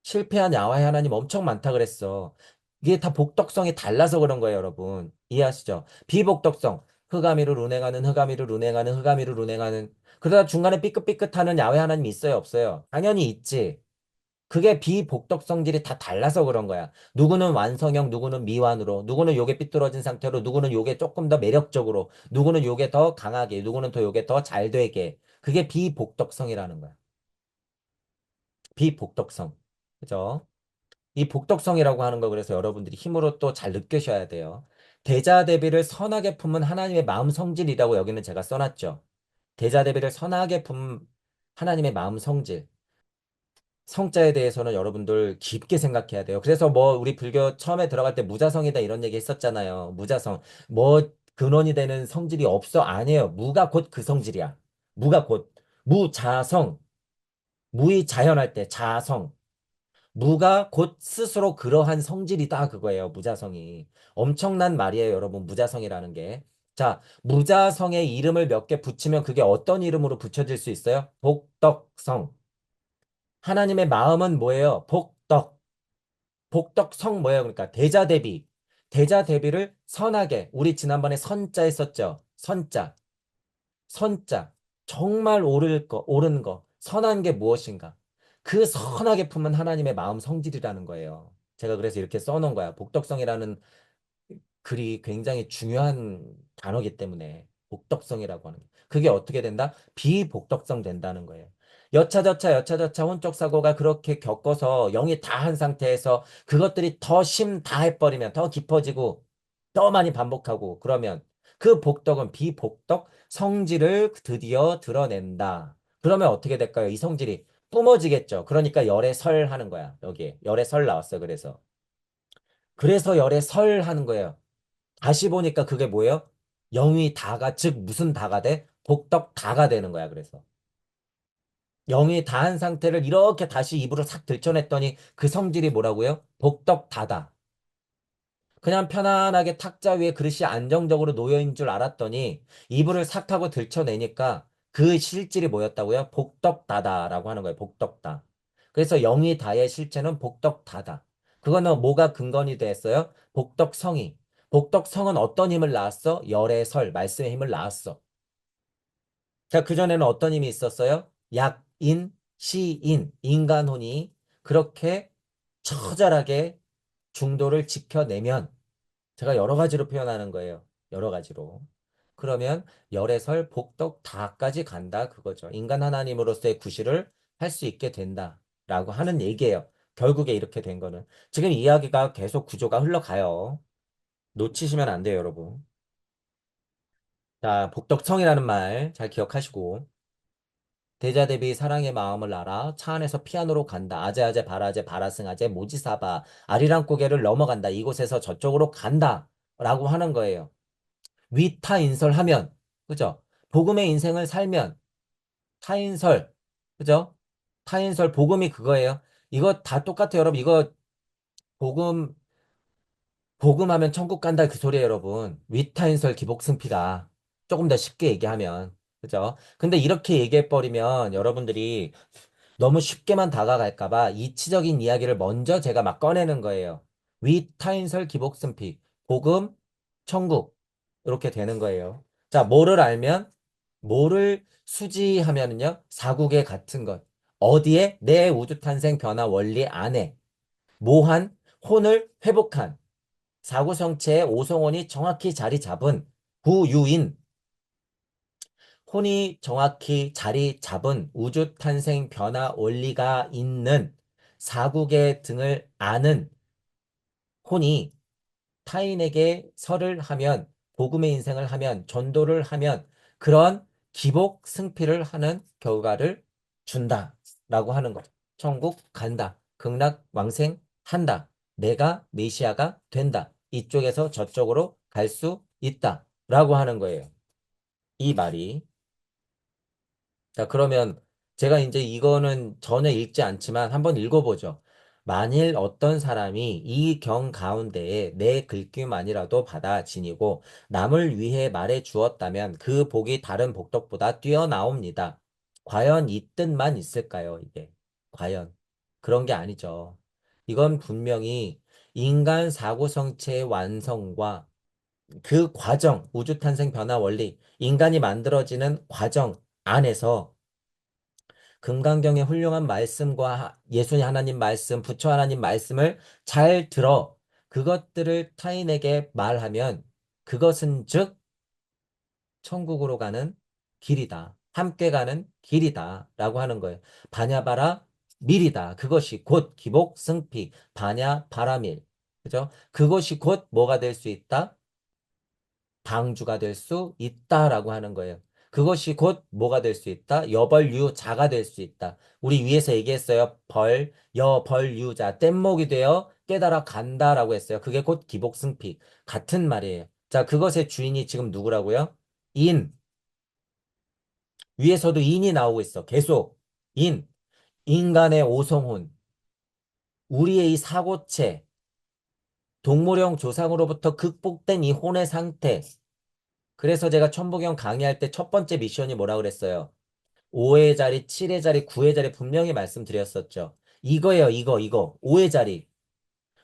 실패한 야훼 하나님 엄청 많다 그랬어. 이게 다 복덕성이 달라서 그런 거예요, 여러분. 이해하시죠? 비복덕성. 흑암이를 운행하는, 흑암이를 운행하는, 흑암이를 운행하는. 그러다 중간에 삐끗삐끗하는 야훼 하나님 있어요, 없어요? 당연히 있지. 그게 비복덕 성질이 다 달라서 그런 거야. 누구는 완성형, 누구는 미완으로, 누구는 요게 삐뚤어진 상태로, 누구는 요게 조금 더 매력적으로, 누구는 요게 더 강하게, 누구는 더 요게 더 잘 되게. 그게 비복덕성이라는 거야. 비복덕성. 그죠? 이 복덕성이라고 하는 거 그래서 여러분들이 힘으로 또 잘 느끼셔야 돼요. 대자 대비를 선하게 품은 하나님의 마음 성질이라고 여기는 제가 써놨죠. 대자 대비를 선하게 품은 하나님의 마음 성질. 성자에 대해서는 여러분들 깊게 생각해야 돼요. 그래서 뭐 우리 불교 처음에 들어갈 때 무자성이다 이런 얘기 했었잖아요. 무자성. 뭐 근원이 되는 성질이 없어? 아니에요. 무가 곧 그 성질이야. 무가 곧 무자성. 무의 자연할 때 자성. 무가 곧 스스로 그러한 성질이다 그거예요. 무자성이. 엄청난 말이에요, 여러분. 무자성이라는 게. 자, 무자성의 이름을 몇 개 붙이면 그게 어떤 이름으로 붙여질 수 있어요? 복덕성. 하나님의 마음은 뭐예요? 복덕. 복덕성 뭐예요? 그러니까 대자 대비. 대자 대비를 선하게. 우리 지난번에 선자 했었죠. 선자. 선자. 정말 옳을 거, 옳은 거. 선한 게 무엇인가? 그 선하게 품은 하나님의 마음 성질이라는 거예요. 제가 그래서 이렇게 써놓은 거야. 복덕성이라는 글이 굉장히 중요한 단어이기 때문에 복덕성이라고 하는 게. 그게 어떻게 된다? 비복덕성 된다는 거예요. 여차저차 여차저차 혼적 사고가 그렇게 겪어서 영이 다 한 상태에서 그것들이 더 심 다 해버리면 더 깊어지고 더 많이 반복하고 그러면 그 복덕은 비복덕 성질을 드디어 드러낸다. 그러면 어떻게 될까요? 이 성질이 뿜어지겠죠. 그러니까 열에 설 하는 거야. 여기에 열에 설 나왔어요. 그래서 열에 설 하는 거예요. 다시 보니까 그게 뭐예요? 영이 다가, 즉 무슨 다가 돼? 복덕 다가 되는 거야, 그래서. 영이 다한 상태를 이렇게 다시 입으로 싹 들춰냈더니 그 성질이 뭐라고요? 복덕 다다. 그냥 편안하게 탁자 위에 그릇이 안정적으로 놓여있는 줄 알았더니 이불을 싹 하고 들춰내니까 그 실질이 뭐였다고요? 복덕다다라고 하는 거예요. 복덕다. 그래서 영이 다의 실체는 복덕다다. 그거는 뭐가 근거이 됐어요? 복덕성이. 복덕성은 어떤 힘을 낳았어? 열의 설, 말씀의 힘을 낳았어. 자, 그전에는 어떤 힘이 있었어요? 약인, 시인, 인간혼이 그렇게 처절하게 중도를 지켜내면 제가 여러 가지로 표현하는 거예요. 여러 가지로. 그러면 열애설, 복덕 다까지 간다 그거죠. 인간 하나님으로서의 구실을 할 수 있게 된다라고 하는 얘기예요. 결국에 이렇게 된 거는. 지금 이야기가 계속 구조가 흘러가요. 놓치시면 안 돼요, 여러분. 자, 복덕성이라는 말 잘 기억하시고. 대자 대비 사랑의 마음을 알아 차 안에서 피아노로 간다. 아재아재 바라제 바라승아재 모지사바 아리랑 고개를 넘어간다. 이곳에서 저쪽으로 간다. 라고 하는 거예요. 위타인설하면, 그죠? 복음의 인생을 살면, 타인설, 그죠? 타인설, 복음이 그거예요. 이거 다 똑같아요, 여러분. 이거 복음, 복음하면 천국 간다 그 소리예요, 여러분. 위타인설 기복승피다. 조금 더 쉽게 얘기하면. 그죠? 근데 이렇게 얘기해버리면 여러분들이 너무 쉽게만 다가갈까봐 이치적인 이야기를 먼저 제가 막 꺼내는 거예요. 위타인설 기복승피, 복음, 천국 이렇게 되는 거예요. 자, 뭐를 수지하면은요, 사국의 같은 것. 어디에? 내 우주탄생 변화 원리 안에. 모한, 혼을 회복한. 사구성체의 오성원이 정확히 자리 잡은 구유인. 혼이 정확히 자리 잡은 우주 탄생 변화 원리가 있는 사국의 등을 아는 혼이 타인에게 설을 하면 복음의 인생을 하면 전도를 하면 그런 기복 승필을 하는 결과를 준다라고 하는 거죠. 천국 간다. 극락 왕생 한다. 내가 메시아가 된다. 이쪽에서 저쪽으로 갈 수 있다라고 하는 거예요. 이 말이. 자, 그러면 제가 이제 이거는 전혀 읽지 않지만 한번 읽어보죠. 만일 어떤 사람이 이 경 가운데에 내 글귀만이라도 받아 지니고 남을 위해 말해 주었다면 그 복이 다른 복덕보다 뛰어나옵니다. 과연 이 뜻만 있을까요, 이게? 과연. 그런 게 아니죠. 이건 분명히 인간 사고성체의 완성과 그 과정, 우주탄생 변화 원리, 인간이 만들어지는 과정 안에서 금강경의 훌륭한 말씀과 예수님 하나님 말씀, 부처 하나님 말씀을 잘 들어 그것들을 타인에게 말하면 그것은 즉 천국으로 가는 길이다. 함께 가는 길이다. 라고 하는 거예요. 바냐바라 밀이다. 그것이 곧 기복 승피. 바냐 바라밀. 그죠? 그것이 곧 뭐가 될 수 있다? 방주가 될 수 있다라고 하는 거예요. 그것이 곧 뭐가 될 수 있다? 여벌유자가 될 수 있다. 우리 위에서 얘기했어요. 여벌유자. 뗏목이 되어 깨달아 간다라고 했어요. 그게 곧 기복승피. 같은 말이에요. 자, 그것의 주인이 지금 누구라고요? 인. 위에서도 인이 나오고 있어. 계속. 인. 인간의 오성혼. 우리의 이 사고체. 동물형 조상으로부터 극복된 이 혼의 상태. 그래서 제가 천부경 강의할 때 첫 번째 미션이 뭐라 그랬어요? 5의 자리, 7의 자리, 9의 자리 분명히 말씀드렸었죠. 이거예요, 이거. 5의 자리.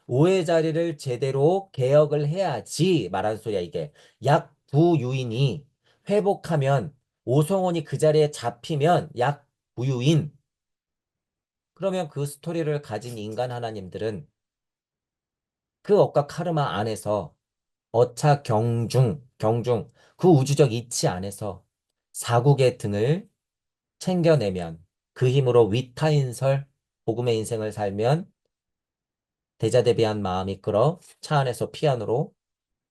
5의 자리를 제대로 개혁을 해야지 말하는 소리야, 이게. 약부유인이 회복하면 오성원이 그 자리에 잡히면 약부유인. 그러면 그 스토리를 가진 인간 하나님들은 그 업과 카르마 안에서 어차 경중, 그 우주적 이치 안에서 사국의 등을 챙겨내면 그 힘으로 위타인설 복음의 인생을 살면 대자대비한 마음이 끌어 차 안에서 피아노로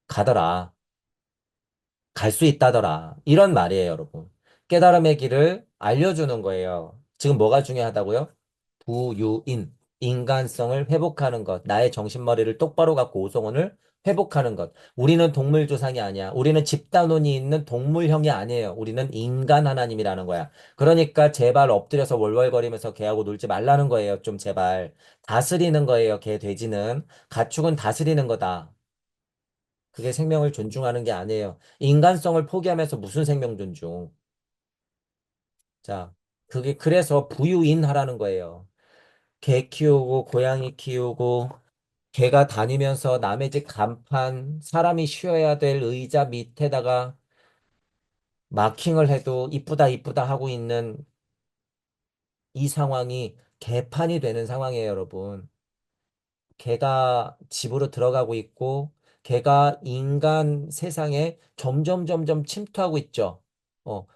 가더라. 갈 수 있다더라. 이런 말이에요, 여러분. 깨달음의 길을 알려주는 거예요. 지금 뭐가 중요하다고요? 부유인, 인간성을 회복하는 것, 나의 정신머리를 똑바로 갖고 오성원을 회복하는 것. 우리는 동물 조상이 아니야. 우리는 집단원이 있는 동물형이 아니에요. 우리는 인간 하나님이라는 거야. 그러니까 제발 엎드려서 월월거리면서 개하고 놀지 말라는 거예요. 좀 제발. 다스리는 거예요. 개, 돼지는. 가축은 다스리는 거다. 그게 생명을 존중하는 게 아니에요. 인간성을 포기하면서 무슨 생명 존중. 자, 그게 그래서 부유인 하라는 거예요. 개 키우고 고양이 키우고 개가 다니면서 남의 집 간판 사람이 쉬어야 될 의자 밑에다가 마킹을 해도 이쁘다 이쁘다 하고 있는 이 상황이 개판이 되는 상황이에요, 여러분. 개가 집으로 들어가고 있고 개가 인간 세상에 점점 침투하고 있죠.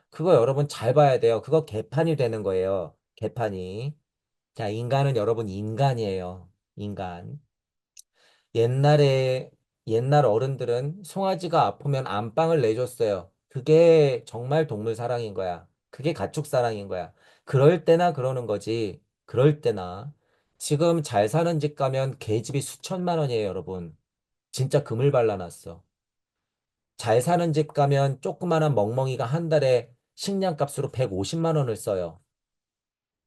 그거 여러분 잘 봐야 돼요. 그거 개판이 되는 거예요. 개판이. 자, 인간은 여러분 인간이에요. 인간. 옛날에, 옛날 어른들은 송아지가 아프면 안방을 내줬어요. 그게 정말 동물 사랑인 거야. 그게 가축 사랑인 거야. 그럴 때나 그러는 거지. 그럴 때나. 지금 잘 사는 집 가면 개집이 수천만 원이에요, 여러분. 진짜 금을 발라놨어. 잘 사는 집 가면 조그마한 멍멍이가 한 달에 식량값으로 150만 원을 써요.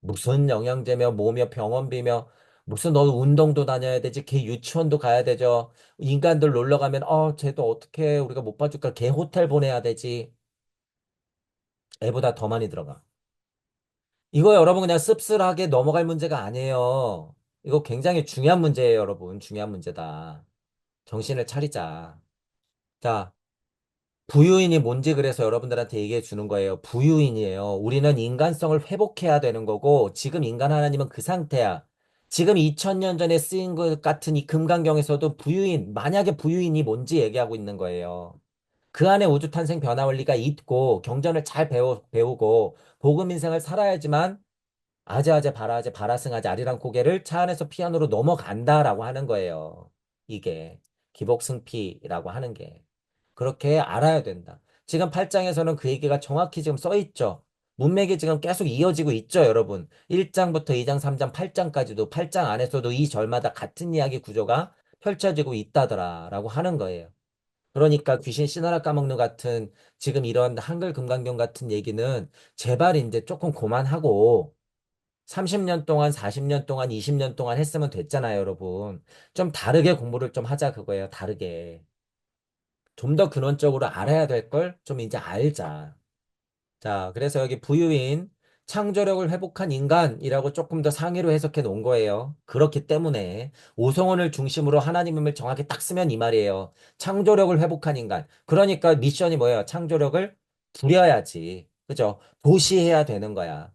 무슨 영양제며 뭐며 병원비며 무슨 너 운동도 다녀야 되지 걔 유치원도 가야 되죠. 인간들 놀러 가면 쟤도 어떻게 우리가 못 봐줄까 걔 호텔 보내야 되지. 애보다 더 많이 들어가. 이거 여러분 그냥 씁쓸하게 넘어갈 문제가 아니에요. 이거 굉장히 중요한 문제예요, 여러분. 중요한 문제다. 정신을 차리자. 자, 부유인이 뭔지 그래서 여러분들한테 얘기해 주는 거예요. 부유인이에요. 우리는 인간성을 회복해야 되는 거고, 지금 인간 하나님은 그 상태야. 지금 2000년 전에 쓰인 것 같은 이 금강경에서도 부유인, 만약에 부유인이 뭔지 얘기하고 있는 거예요. 그 안에 우주 탄생 변화 원리가 있고, 경전을 잘 배우고, 복음 인생을 살아야지만, 아재아재 바라아재 바라승아재 아리랑 고개를 차 안에서 피아노로 넘어간다라고 하는 거예요. 이게 기복승피라고 하는 게. 그렇게 알아야 된다. 지금 8장에서는 그 얘기가 정확히 지금 써 있죠. 문맥이 지금 계속 이어지고 있죠, 여러분. 1장부터 2장, 3장, 8장까지도 8장 안에서도 이 절마다 같은 이야기 구조가 펼쳐지고 있다더라라고 하는 거예요. 그러니까 귀신 씨나라 까먹는 같은 지금 이런 한글 금강경 같은 얘기는 제발 이제 조금 그만하고 30년 동안, 40년 동안, 20년 동안 했으면 됐잖아요, 여러분. 좀 다르게 공부를 좀 하자 그거예요, 다르게. 좀 더 근원적으로 알아야 될 걸 좀 이제 알자. 자, 그래서 여기 부유인, 창조력을 회복한 인간이라고 조금 더 상의로 해석해 놓은 거예요. 그렇기 때문에 오성원을 중심으로 하나님을 정확히 딱 쓰면 이 말이에요. 창조력을 회복한 인간. 그러니까 미션이 뭐예요? 창조력을 부려야지. 그죠? 도시해야 되는 거야.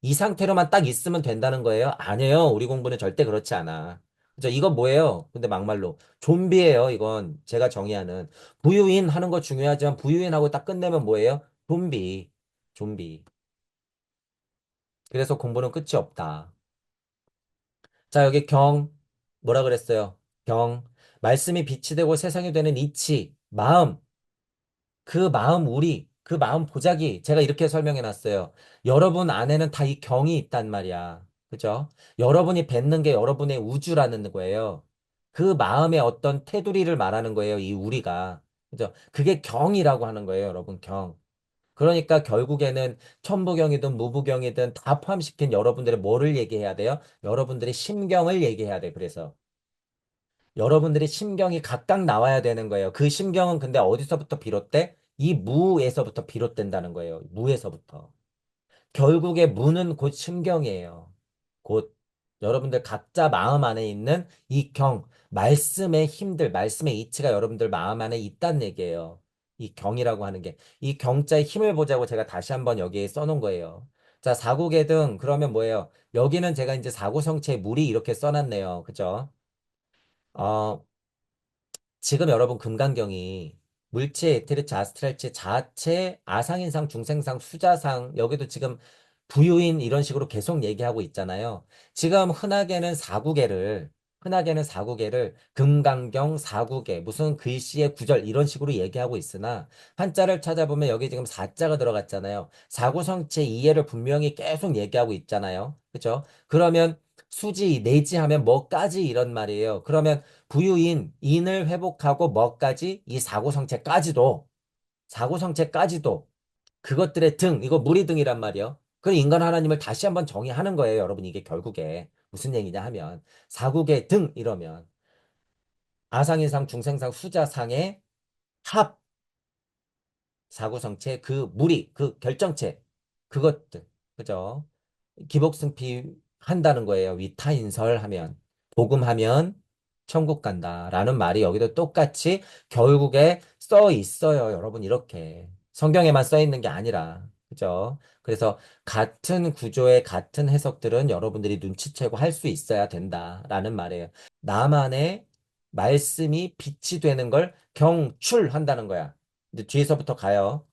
이 상태로만 딱 있으면 된다는 거예요? 아니에요. 우리 공부는 절대 그렇지 않아. 그죠? 이건 뭐예요? 근데 막말로. 좀비예요, 이건. 제가 정의하는. 부유인 하는 거 중요하지만 부유인하고 딱 끝내면 뭐예요? 좀비. 좀비. 그래서 공부는 끝이 없다. 자, 여기 뭐라 그랬어요? 경. 말씀이 빛이 되고 세상이 되는 이치. 마음. 그 마음 우리, 그 마음 보자기 제가 이렇게 설명해 놨어요. 여러분 안에는 다 이 경이 있단 말이야. 그죠? 여러분이 뱉는 게 여러분의 우주라는 거예요. 그 마음의 어떤 테두리를 말하는 거예요. 이 우리가. 그죠? 그게 경이라고 하는 거예요. 여러분 경. 그러니까 결국에는 천부경이든 무부경이든 다 포함시킨 여러분들의 뭐를 얘기해야 돼요? 여러분들의 심경을 얘기해야 돼. 그래서. 여러분들의 심경이 각각 나와야 되는 거예요. 그 심경은 근데 어디서부터 비롯돼? 이 무에서부터 비롯된다는 거예요. 무에서부터. 결국에 무는 곧 심경이에요. 곧 여러분들 각자 마음 안에 있는 이 말씀의 힘들, 말씀의 이치가 여러분들 마음 안에 있다는 얘기예요. 이 경이라고 하는 게. 이 경자의 힘을 보자고 제가 다시 한번 여기에 써놓은 거예요. 자, 사구계등, 그러면 뭐예요? 여기는 제가 이제 사구성체의 물이 이렇게 써놨네요. 그죠? 어, 지금 여러분 금강경이 물체, 에테르체, 아스트랄체, 자체, 아상인상, 중생상, 수자상 여기도 지금 부유인 이런 식으로 계속 얘기하고 있잖아요. 지금 흔하게는 사구계를 금강경 사구계 무슨 글씨의 구절 이런 식으로 얘기하고 있으나 한자를 찾아보면 여기 지금 사자가 들어갔잖아요. 사구성체 이해를 분명히 계속 얘기하고 있잖아요. 그죠? 그러면 수지, 내지 하면 뭐까지 이런 말이에요. 그러면 부유인, 인을 회복하고 뭐까지? 이 사고성체까지도, 그것들의 등, 이거 무리등이란 말이에요. 그 인간 하나님을 다시 한번 정의하는 거예요, 여러분. 이게 결국에. 무슨 얘기냐 하면, 사국의 등, 이러면, 아상인상, 중생상, 수자상의 합, 사고성체, 그 무리, 그 결정체, 그것들. 그죠? 기복승피 한다는 거예요. 위타인설하면. 복음하면 천국 간다라는 말이 여기도 똑같이 결국에 써 있어요. 여러분 이렇게. 성경에만 써 있는 게 아니라. 그죠? 그래서 같은 구조의 같은 해석들은 여러분들이 눈치채고 할 수 있어야 된다라는 말이에요. 나만의 말씀이 빛이 되는 걸 경출한다는 거야. 근데 뒤에서부터 가요.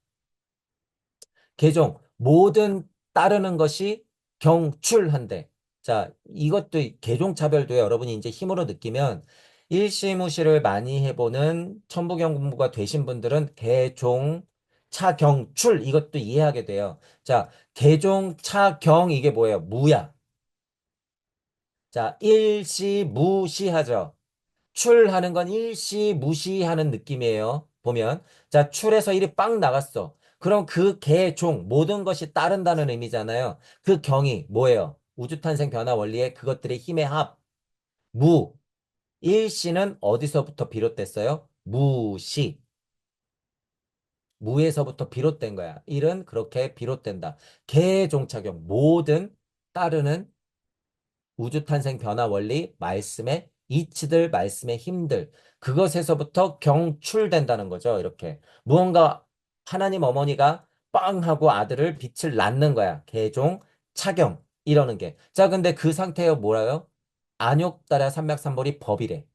개종, 모든 따르는 것이 경출한대. 자, 이것도 개종차별도 여러분이 이제 힘으로 느끼면 일시무시를 많이 해보는 천부경 공부가 되신 분들은 개종, 차경출 이것도 이해하게 돼요. 자, 개종, 차경 이게 뭐예요? 무야. 자, 일시무시하죠. 출하는 건 일시무시하는 느낌이에요. 보면. 자, 출해서 일이 빵 나갔어. 그럼 그 개종, 모든 것이 따른다는 의미잖아요. 그 경이 뭐예요? 우주탄생 변화 원리의 그것들의 힘의 합. 무. 일시는 어디서부터 비롯됐어요? 무시. 무에서부터 비롯된 거야. 일은 그렇게 비롯된다. 개종착용. 모든 따르는 우주탄생 변화 원리, 말씀의 이치들, 말씀의 힘들, 그것에서부터 경출된다는 거죠. 이렇게. 무언가 하나님 어머니가 빵 하고 아들을 빛을 낳는 거야. 개종, 차경, 이러는 게. 자, 근데 그 상태에 뭐라요? 안욕달아 삼맥삼볼이 법이래.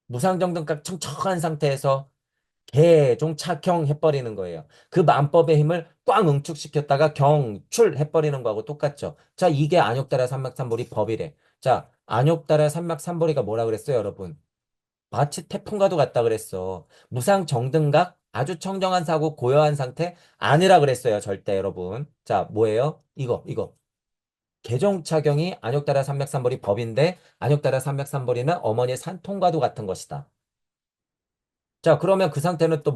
무상정등각 청청한 상태에서 개종 착형 해버리는 거예요. 그 만법의 힘을 꽉 응축시켰다가 경출 해버리는 거하고 똑같죠. 자, 이게 안욕달아 삼맥삼볼이 법이래. 자, 안욕달아 삼맥삼볼이가 뭐라 그랬어요, 여러분? 마치 태풍과도 같다 그랬어. 무상정등각 아주 청정한 사고 고요한 상태 아니라 그랬어요, 절대 여러분. 자, 뭐예요? 이거. 개종착용이 안욕달아 삼맥삼볼이 법인데 안욕달아 삼맥삼볼이는 어머니의 산통과도 같은 것이다. 자, 그러면 그 상태는 또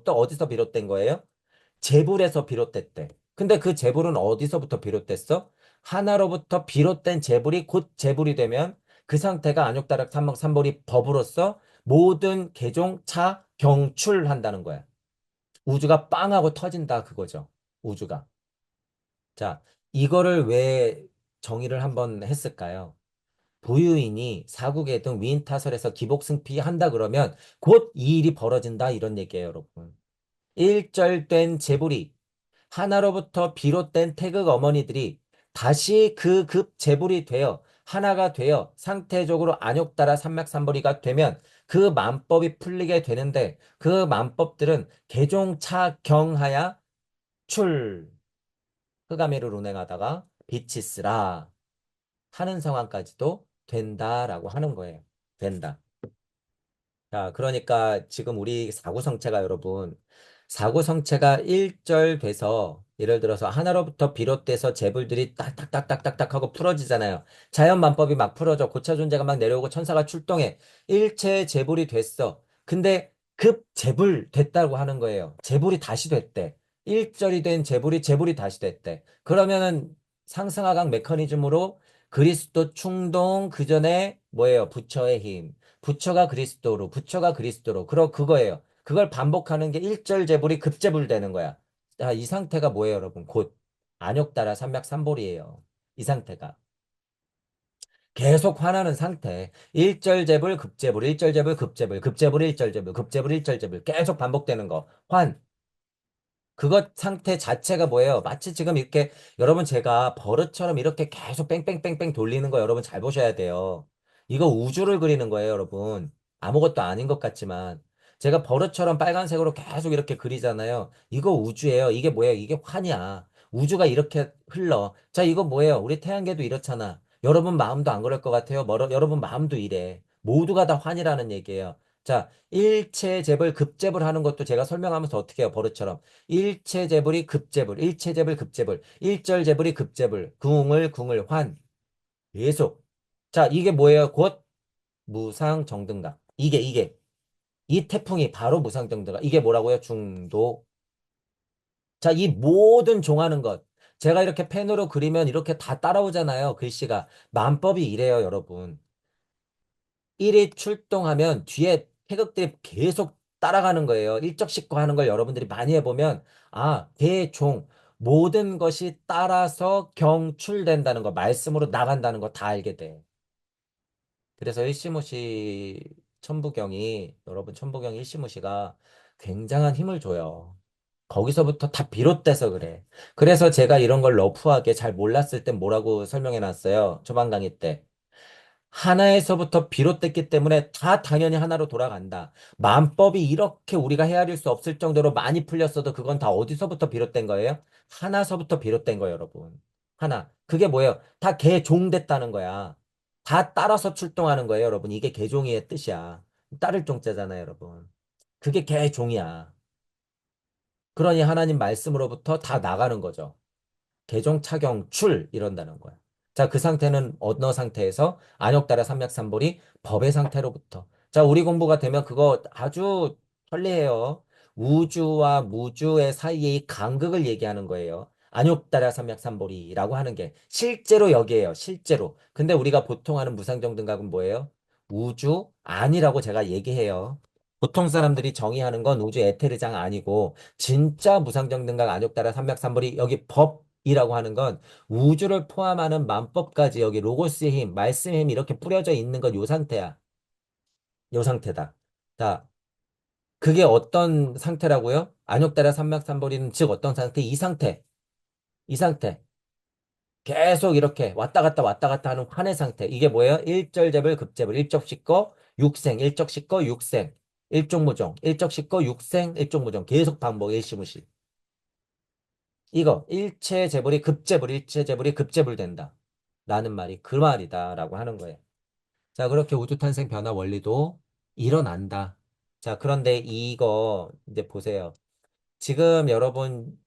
어디서 비롯된 거예요? 재물에서 비롯됐대. 근데 그 재물은 어디서부터 비롯됐어? 하나로부터 비롯된 재물이 곧 재물이 되면 그 상태가 안욕다락 삼목삼볼이 법으로서 모든 개종 차 경출한다는 거야. 우주가 빵하고 터진다 그거죠. 우주가. 자, 이거를 왜 정의를 한번 했을까요? 부유인이 사국의 등 위인타설에서 기복승피한다 그러면 곧 이 일이 벌어진다 이런 얘기예요, 여러분. 일절된 재물이 하나로부터 비롯된 태극 어머니들이 다시 그 급 재물이 되어 하나가 되어 상태적으로 안욕따라 삼맥삼벌이가 되면 그 만법이 풀리게 되는데 그 만법들은 개종차경하야 출 흑암의를 운행하다가 빛이 쓰라 하는 상황까지도 된다라고 하는 거예요. 된다. 자, 그러니까 지금 우리 사구성체가 여러분, 사구성체가 일절돼서 예를 들어서 하나로부터 비롯돼서 재물들이 딱딱딱딱딱딱 하고 풀어지잖아요. 자연만법이 막 풀어져. 고차 존재가 막 내려오고 천사가 출동해. 일체의 재물이 됐어. 근데 급 재물 됐다고 하는 거예요. 재물이 다시 됐대. 일절이 된 재물이 다시 됐대. 그러면은 상승하강 메커니즘으로 그리스도 충동 그 전에 뭐예요? 부처의 힘. 부처가 그리스도로. 그거예요. 그걸 반복하는 게 일절재불이 급재불 되는 거야. 자, 이 상태가 뭐예요, 여러분? 곧 안욕따라 삼맥삼볼이에요. 이 상태가. 계속 화나는 상태. 일절재불, 급재불, 일절재불, 급재불, 급재불, 일절재불, 급재불, 일절재불. 계속 반복되는 거. 그것 상태 자체가 뭐예요? 마치 지금 이렇게 여러분 제가 버릇처럼 이렇게 계속 뺑뺑뺑뺑 돌리는 거 여러분 잘 보셔야 돼요. 이거 우주를 그리는 거예요, 여러분. 아무것도 아닌 것 같지만. 제가 버릇처럼 빨간색으로 계속 이렇게 그리잖아요. 이거 우주예요. 이게 뭐예요? 이게 환이야. 우주가 이렇게 흘러. 자, 이거 뭐예요? 우리 태양계도 이렇잖아. 여러분 마음도 안 그럴 것 같아요. 여러분 마음도 이래. 모두가 다 환이라는 얘기예요. 자, 일체재불, 급재불 하는 것도 제가 설명하면서 어떻게 해요? 버릇처럼. 일체재불이 급재불, 일체재불, 급재불, 일절재불이 급재불, 궁을, 환. 계속. 자, 이게 뭐예요? 곧 무상정등각. 이 태풍이 바로 무상정등각. 이게 뭐라고요? 중도. 자, 이 모든 종하는 것. 제가 이렇게 펜으로 그리면 이렇게 다 따라오잖아요. 글씨가. 만법이 이래요, 여러분. 1이 출동하면 뒤에 태극들이 계속 따라가는 거예요. 일적씩거 하는 걸 여러분들이 많이 해보면, 아, 대종. 모든 것이 따라서 경출된다는 거, 말씀으로 나간다는 거 다 알게 돼. 그래서 일시무시 천부경이 여러분 천부경 일시무시가 굉장한 힘을 줘요. 거기서부터 다 비롯돼서 그래. 그래서 제가 이런 걸 러프하게 잘 몰랐을 땐 뭐라고 설명해 놨어요. 초반 강의 때. 하나에서부터 비롯됐기 때문에 다 당연히 하나로 돌아간다. 만법이 이렇게 우리가 헤아릴 수 없을 정도로 많이 풀렸어도 그건 다 어디서부터 비롯된 거예요? 하나서부터 비롯된 거예요, 여러분. 하나. 그게 뭐예요? 다 개종됐다는 거야. 다 따라서 출동하는 거예요, 여러분. 이게 개종이의 뜻이야. 따를 종자잖아요, 여러분. 그게 개종이야. 그러니 하나님 말씀으로부터 다 나가는 거죠. 개종 착용 출 이런다는 거야. 자, 그 상태는 어느 상태에서 안욕달의 삼맥삼볼이 법의 상태로부터. 자, 우리 공부가 되면 그거 아주 편리해요. 우주와 무주의 사이의 이 간극을 얘기하는 거예요. 안욕달의 삼맥삼볼이라고 하는 게 실제로 여기에요. 실제로. 근데 우리가 보통 하는 무상정등각은 뭐예요? 우주 아니라고 제가 얘기해요. 보통 사람들이 정의하는 건 우주 에테르장 아니고 진짜 무상정등각 안욕달아 삼맥삼볼이 여기 법이라고 하는 건 우주를 포함하는 만법까지 여기 로고스의 힘, 말씀의 힘이 이렇게 뿌려져 있는 건 요 상태야. 요 상태다. 자, 그게 어떤 상태라고요? 안욕달아 삼맥삼볼이는 즉 어떤 상태? 이 상태. 이 상태. 계속 이렇게 왔다 갔다 하는 환의 상태. 이게 뭐예요? 일절재불, 급재불, 일적식거, 육생, 일적식거, 육생, 일종무종, 일적식거, 육생, 일종무종. 계속 반복, 일시무시. 이거, 일체재불이 급재불, 일체재불이 급재불 된다. 라는 말이 그 말이다. 라고 하는 거예요. 자, 그렇게 우주탄생 변화 원리도 일어난다. 자, 그런데 이거 이제 보세요. 지금 여러분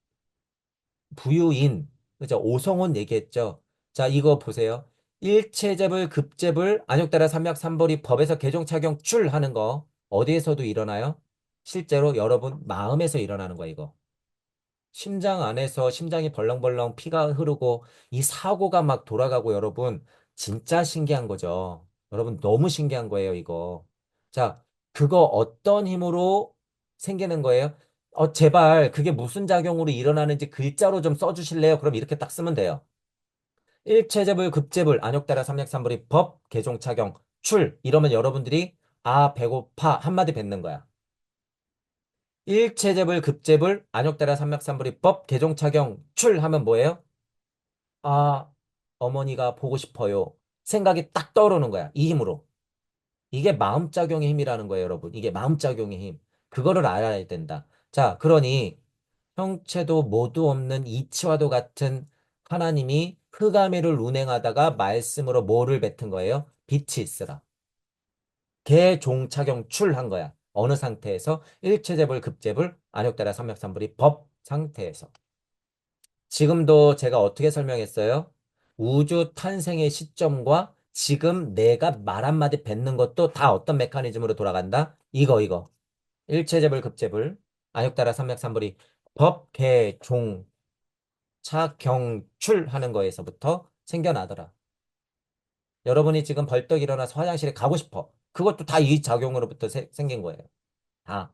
부유인, 그죠? 오성훈 얘기했죠. 자, 이거 보세요. 일체재불, 급재불, 안욕달아 삼맥삼벌이 법에서 개정 착용 출하는 거 어디에서도 일어나요? 실제로 여러분 마음에서 일어나는 거야, 이거. 심장 안에서 심장이 벌렁벌렁 피가 흐르고 이 사고가 막 돌아가고 여러분 진짜 신기한 거죠. 여러분 너무 신기한 거예요, 이거. 자, 그거 어떤 힘으로 생기는 거예요? 제발 그게 무슨 작용으로 일어나는지 글자로 좀 써주실래요? 그럼 이렇게 딱 쓰면 돼요. 일체재불, 급재불, 안욕달아 삼맥삼불이 법, 개종 착용, 출 이러면 여러분들이 아 배고파 한마디 뱉는 거야. 일체재불, 급재불, 안욕달아 삼맥삼불이법, 개종착용, 출하면 뭐예요? 아, 어머니가 보고 싶어요. 생각이 딱 떠오르는 거야. 이 힘으로. 이게 마음작용의 힘이라는 거예요, 여러분. 이게 마음작용의 힘. 그거를 알아야 된다. 자, 그러니 형체도 모두 없는 이치와도 같은 하나님이 흑암의를 운행하다가 말씀으로 뭐를 뱉은 거예요? 빛이 있으라. 개종착용 출한 거야. 어느 상태에서 일체재불, 급재불, 안욕달아 삼맥삼불이 법 상태에서. 지금도 제가 어떻게 설명했어요? 우주 탄생의 시점과 지금 내가 말 한마디 뱉는 것도 다 어떤 메커니즘으로 돌아간다? 이거. 일체재불, 급재불, 안욕달아 삼맥삼불이 법, 개, 종, 차, 경, 출 하는 거에서부터 생겨나더라. 여러분이 지금 벌떡 일어나서 화장실에 가고 싶어. 그것도 다 이 작용으로부터 생긴 거예요. 다.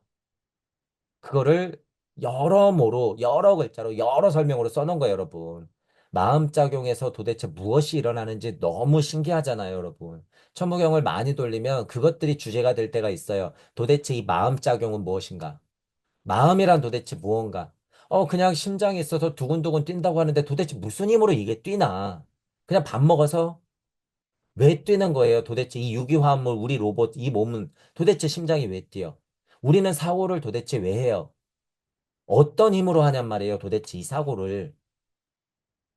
그거를 여러모로, 여러 글자로, 여러 설명으로 써놓은 거예요, 여러분. 마음작용에서 도대체 무엇이 일어나는지 너무 신기하잖아요, 여러분. 천무경을 많이 돌리면 그것들이 주제가 될 때가 있어요. 도대체 이 마음작용은 무엇인가? 마음이란 도대체 무언가? 그냥 심장이 있어서 두근두근 뛴다고 하는데 도대체 무슨 힘으로 이게 뛰나? 그냥 밥 먹어서? 왜 뛰는 거예요? 도대체 이 유기화합물, 우리 로봇, 이 몸은 도대체 심장이 왜 뛰어? 우리는 사고를 도대체 왜 해요? 어떤 힘으로 하냔 말이에요, 도대체 이 사고를.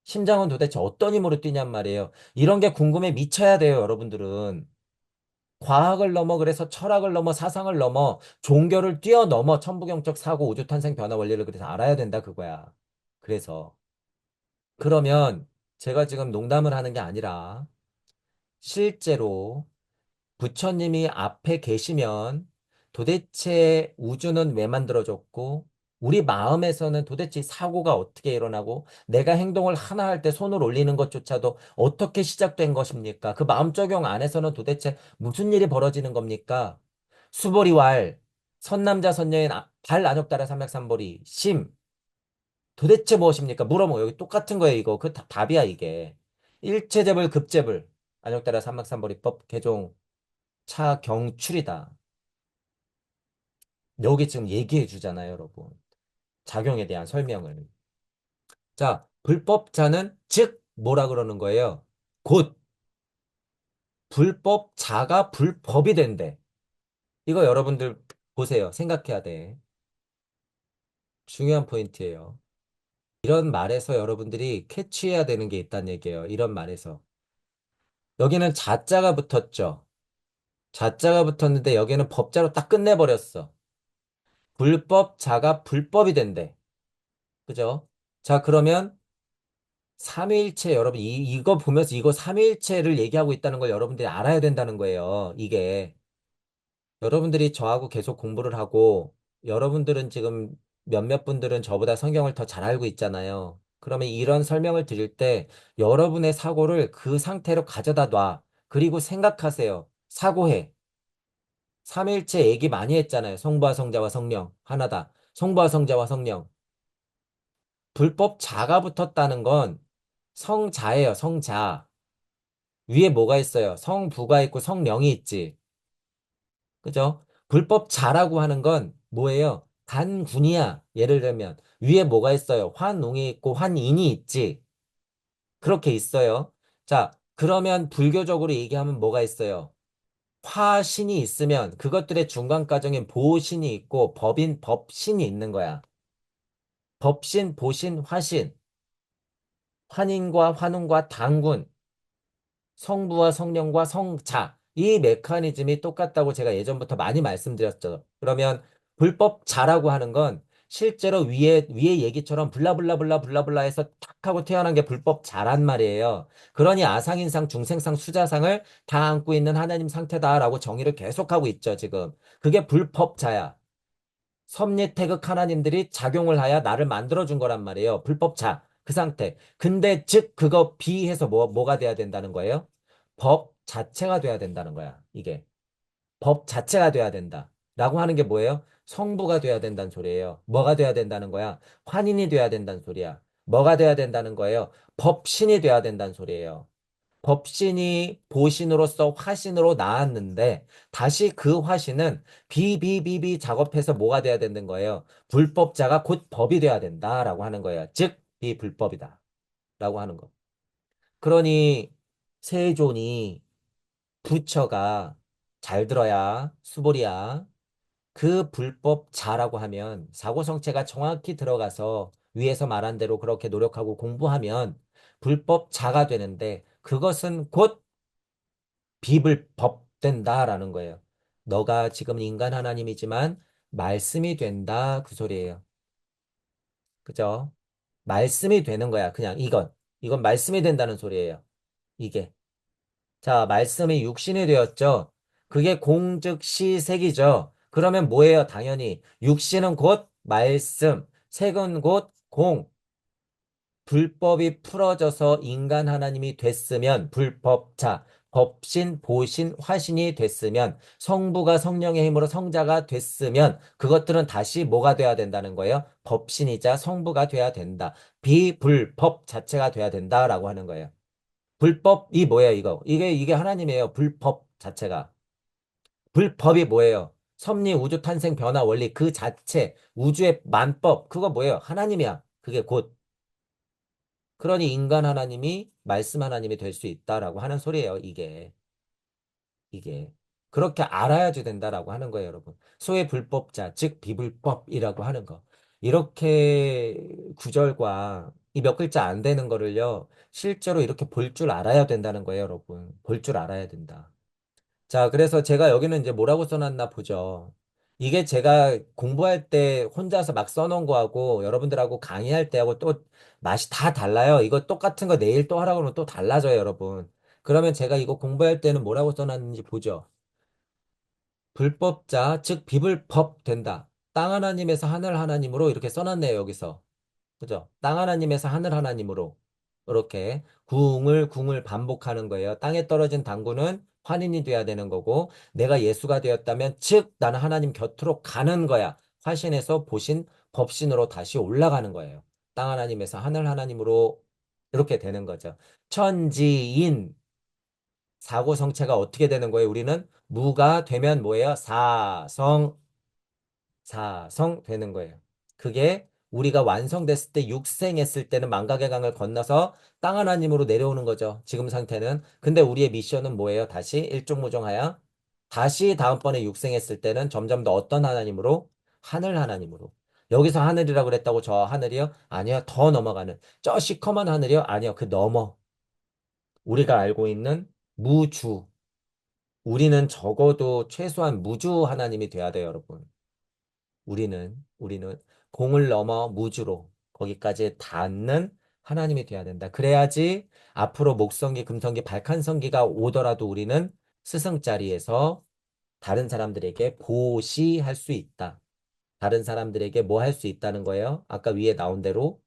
심장은 도대체 어떤 힘으로 뛰냔 말이에요. 이런 게 궁금해 미쳐야 돼요, 여러분들은. 과학을 넘어 그래서 철학을 넘어 사상을 넘어 종교를 뛰어넘어 천부경적 사고 우주탄생 변화 원리를 그래서 알아야 된다 그거야. 그래서 그러면 제가 지금 농담을 하는 게 아니라 실제로 부처님이 앞에 계시면 도대체 우주는 왜 만들어졌고, 우리 마음에서는 도대체 사고가 어떻게 일어나고, 내가 행동을 하나 할 때 손을 올리는 것조차도 어떻게 시작된 것입니까? 그 마음 적용 안에서는 도대체 무슨 일이 벌어지는 겁니까? 수보리왈, 선남자 선녀인 발 안욕따라 삼약삼보리, 심, 도대체 무엇입니까? 물어보 여기 똑같은 거예요, 이거. 그 답이야, 이게. 일체재불 급재불, 안욕따라 삼약삼보리법 개종 차경출이다. 여기 지금 얘기해 주잖아요, 여러분. 작용에 대한 설명을. 자, 불법자는 즉 뭐라 그러는 거예요? 곧 불법자가 불법이 된대. 이거 여러분들 보세요. 생각해야 돼. 중요한 포인트예요. 이런 말에서 여러분들이 캐치해야 되는 게 있다는 얘기예요. 이런 말에서. 여기는 자자가 붙었죠. 자자가 붙었는데 여기는 법자로 딱 끝내버렸어. 불법자가 불법이 된대. 그죠? 자, 그러면 삼위일체 여러분 이거 보면서 이거 삼위일체를 얘기하고 있다는 걸 여러분들이 알아야 된다는 거예요. 이게 여러분들이 저하고 계속 공부를 하고 여러분들은 지금 몇몇 분들은 저보다 성경을 더 잘 알고 있잖아요. 그러면 이런 설명을 드릴 때 여러분의 사고를 그 상태로 가져다 놔. 그리고 생각하세요. 사고해. 삼위일체 얘기 많이 했잖아요. 성부와 성자와 성령 하나다. 성부와 성자와 성령. 불법 자가 붙었다는 건 성자예요. 성자. 위에 뭐가 있어요? 성부가 있고 성령이 있지. 그죠? 불법 자라고 하는 건 뭐예요? 단군이야. 예를 들면 위에 뭐가 있어요? 환웅이 있고 환인이 있지. 그렇게 있어요. 자, 그러면 불교적으로 얘기하면 뭐가 있어요? 화신이 있으면 그것들의 중간 과정인 보신이 있고 법인 법신이 있는 거야. 법신, 보신, 화신, 환인과 환웅과 단군 성부와 성령과 성자, 이 메커니즘이 똑같다고 제가 예전부터 많이 말씀드렸죠. 그러면 불법자라고 하는 건 실제로 위에 얘기처럼 블라블라블라 해서 탁 하고 태어난 게 불법자란 말이에요. 그러니 아상인상, 중생상, 수자상을 다 안고 있는 하나님 상태다라고 정의를 계속하고 있죠, 지금. 그게 불법자야. 섭리태극 하나님들이 작용을 하여 나를 만들어준 거란 말이에요. 불법자. 그 상태. 근데 즉 그거 비해서 뭐가 돼야 된다는 거예요? 법 자체가 돼야 된다는 거야. 이게. 법 자체가 돼야 된다. 라고 하는 게 뭐예요? 성부가 돼야 된다는 소리예요. 뭐가 돼야 된다는 거야? 환인이 돼야 된다는 소리야. 뭐가 돼야 된다는 거예요? 법신이 돼야 된다는 소리예요. 법신이 보신으로서 화신으로 나왔는데 다시 그 화신은 비비비비 작업해서 뭐가 돼야 되는 거예요? 불법자가 곧 법이 돼야 된다라고 하는 거예요. 즉 비불법이다 라고 하는 거. 그러니 세존이 부처가 잘 들어야 수보리야. 그 불법자라고 하면 사고성체가 정확히 들어가서 위에서 말한 대로 그렇게 노력하고 공부하면 불법자가 되는데 그것은 곧 비불법된다라는 거예요. 너가 지금 인간 하나님이지만 말씀이 된다 그 소리예요. 그죠? 말씀이 되는 거야. 그냥 이건 말씀이 된다는 소리예요. 이게. 자, 말씀이 육신이 되었죠. 그게 공즉시색이죠. 그러면 뭐예요? 당연히 육신은 곧 말씀, 색은 곧 공. 불법이 풀어져서 인간 하나님이 됐으면 불법자, 법신, 보신, 화신이 됐으면 성부가 성령의 힘으로 성자가 됐으면 그것들은 다시 뭐가 돼야 된다는 거예요? 법신이자 성부가 돼야 된다. 비불법 자체가 돼야 된다라고 하는 거예요. 불법이 뭐예요, 이거? 이게 하나님이에요. 불법 자체가. 불법이 뭐예요? 섭리, 우주 탄생, 변화, 원리 그 자체, 우주의 만법 그거 뭐예요? 하나님이야. 그게 곧. 그러니 인간 하나님이 말씀 하나님이 될 수 있다라고 하는 소리예요, 이게. 그렇게 알아야지 된다라고 하는 거예요, 여러분. 소의 불법자, 즉 비불법이라고 하는 거. 이렇게 구절과 이 몇 글자 안 되는 거를요, 실제로 이렇게 볼 줄 알아야 된다는 거예요, 여러분. 볼 줄 알아야 된다. 자, 그래서 제가 여기는 이제 뭐라고 써놨나 보죠. 이게 제가 공부할 때 혼자서 막 써놓은 거하고 여러분들하고 강의할 때하고 또 맛이 다 달라요. 이거 똑같은 거 내일 또 하라고 그러면 또 달라져요, 여러분. 그러면 제가 이거 공부할 때는 뭐라고 써놨는지 보죠. 불법자, 즉 비불법 된다. 땅 하나님에서 하늘 하나님으로 이렇게 써놨네요, 여기서. 그죠? 땅 하나님에서 하늘 하나님으로 이렇게 궁을 반복하는 거예요. 땅에 떨어진 당구는 환인이 돼야 되는 거고 내가 예수가 되었다면 즉 나는 하나님 곁으로 가는 거야. 화신에서 보신 법신으로 다시 올라가는 거예요. 땅 하나님에서 하늘 하나님으로 이렇게 되는 거죠. 천지인 사고성체가 어떻게 되는 거예요? 우리는 무가 되면 뭐예요? 사성 되는 거예요. 그게 우리가 완성됐을 때 육생했을 때는 망각의 강을 건너서 땅 하나님으로 내려오는 거죠. 지금 상태는. 근데 우리의 미션은 뭐예요? 다시 일종무종하여 다시 다음번에 육생했을 때는 점점 더 어떤 하나님으로? 하늘 하나님으로. 여기서 하늘이라고 그랬다고 저 하늘이요? 아니요. 더 넘어가는. 저 시커먼 하늘이요? 아니요. 그 넘어. 우리가 알고 있는 무주. 우리는 적어도 최소한 무주 하나님이 돼야 돼요, 여러분. 우리는 공을 넘어 무주로 거기까지 닿는 하나님이 되어야 된다. 그래야지 앞으로 목성기, 금성기, 발칸성기가 오더라도 우리는 스승자리에서 다른 사람들에게 보시할 수 있다. 다른 사람들에게 뭐 할 수 있다는 거예요? 아까 위에 나온 대로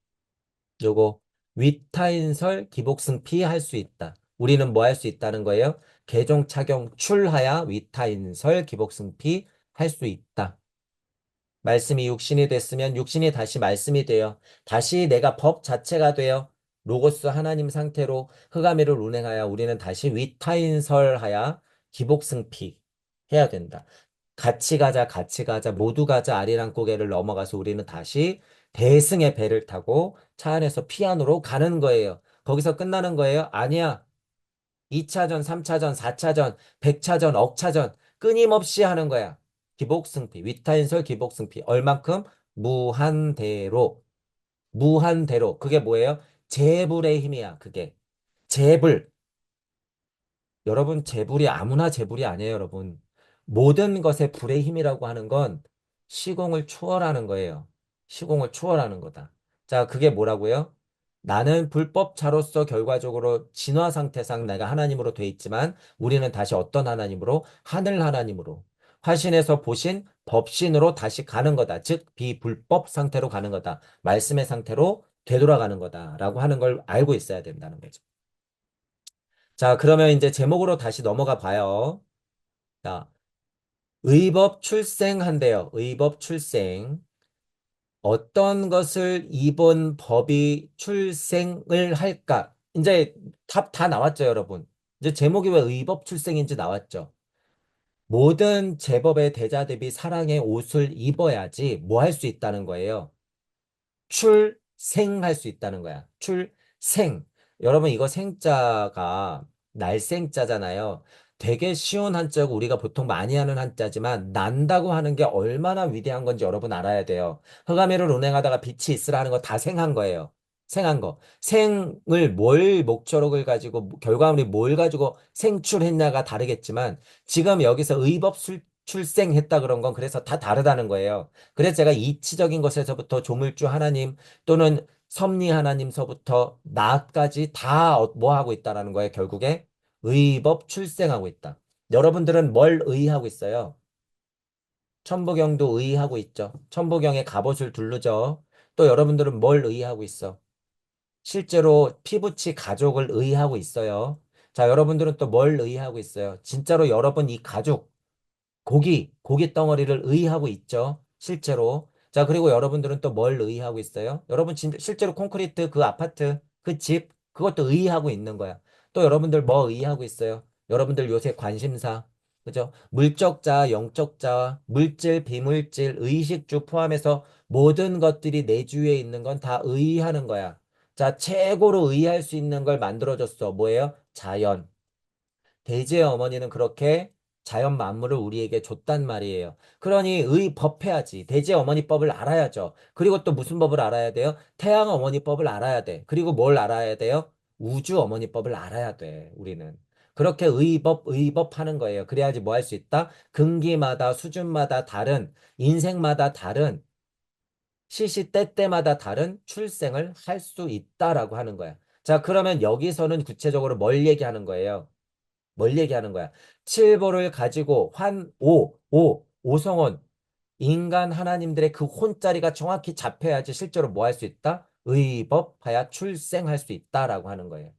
요거 위타인설 기복승피 할 수 있다. 우리는 뭐 할 수 있다는 거예요? 개종 착용 출하야 위타인설 기복승피 할 수 있다. 말씀이 육신이 됐으면 육신이 다시 말씀이 되어 다시 내가 법 자체가 되어 로고스 하나님 상태로 흑암의를 운행하여 우리는 다시 위타인설하여 기복승피 해야 된다. 같이 가자 모두 가자 아리랑 고개를 넘어가서 우리는 다시 대승의 배를 타고 차 안에서 피안으로 가는 거예요. 거기서 끝나는 거예요? 아니야. 2차전, 3차전, 4차전, 100차전, 억차전 끊임없이 하는 거야. 기복승피, 위타인설 기복승피. 얼만큼? 무한대로. 무한대로. 그게 뭐예요? 재불의 힘이야, 그게. 재불. 여러분, 재불이 아무나 재불이 아니에요, 여러분. 모든 것의 불의 힘이라고 하는 건 시공을 초월하는 거예요. 시공을 초월하는 거다. 자, 그게 뭐라고요? 나는 불법자로서 결과적으로 진화 상태상 내가 하나님으로 돼 있지만 우리는 다시 어떤 하나님으로? 하늘 하나님으로. 화신에서 보신 법신으로 다시 가는 거다. 즉, 비불법 상태로 가는 거다. 말씀의 상태로 되돌아가는 거다라고 하는 걸 알고 있어야 된다는 거죠. 자, 그러면 이제 제목으로 다시 넘어가 봐요. 자, 의법 출생한대요. 의법 출생. 어떤 것을 이번 법이 출생을 할까? 이제 답 다 나왔죠, 여러분. 이제 제목이 왜 의법 출생인지 나왔죠. 모든 제법의 대자대비 사랑의 옷을 입어야지 뭐 할 수 있다는 거예요. 출생할 수 있다는 거야. 출생. 여러분, 이거 생자가 날생자잖아요. 되게 쉬운 한자고 우리가 보통 많이 하는 한자지만 난다고 하는 게 얼마나 위대한 건지 여러분 알아야 돼요. 흑암회를 운행하다가 빛이 있으라 하는 거 다 생한 거예요. 생한 거. 생을 뭘 목적을 가지고 결과물이 뭘 가지고 생출했냐가 다르겠지만 지금 여기서 의법 출생했다 그런 건 그래서 다 다르다는 거예요. 그래서 제가 이치적인 것에서부터 조물주 하나님 또는 섭리 하나님서부터 나까지 다 뭐 하고 있다라는 거예요. 결국에 의법 출생하고 있다. 여러분들은 뭘 의하고 있어요? 천부경도 의하고 있죠. 천부경에 갑옷을 두르죠. 또 여러분들은 뭘 의하고 있어? 실제로 피부치 가족을 의하고 있어요. 자, 여러분들은 또 뭘 의하고 있어요? 진짜로 여러분 이 가족 고기 덩어리를 의의하고 있죠. 실제로. 자, 그리고 여러분들은 또 뭘 의의하고 있어요? 여러분 실제로 콘크리트 그 아파트, 그 집, 그것도 의의하고 있는 거야. 또 여러분들 뭐 의의하고 있어요? 여러분들 요새 관심사, 그죠? 물적자, 영적자, 물질, 비물질, 의식주 포함해서 모든 것들이 내 주위에 있는 건 다 의의하는 거야. 자, 최고로 의할 수 있는 걸 만들어줬어. 뭐예요? 자연. 대지의 어머니는 그렇게 자연 만물을 우리에게 줬단 말이에요. 그러니 법해야지. 대지의 어머니법을 알아야죠. 그리고 또 무슨 법을 알아야 돼요? 태양 어머니법을 알아야 돼. 그리고 뭘 알아야 돼요? 우주 어머니법을 알아야 돼. 우리는. 그렇게 의법하는 거예요. 그래야지 뭐 할 수 있다? 금기마다, 수준마다 다른, 인생마다 다른, 시시때때마다 다른 출생을 할 수 있다라고 하는 거야. 자, 그러면 여기서는 구체적으로 뭘 얘기하는 거예요? 뭘 얘기하는 거야? 칠보를 가지고 오성원, 인간 하나님들의 그 혼자리가 정확히 잡혀야지 실제로 뭐 할 수 있다? 의법하여 출생할 수 있다라고 하는 거예요.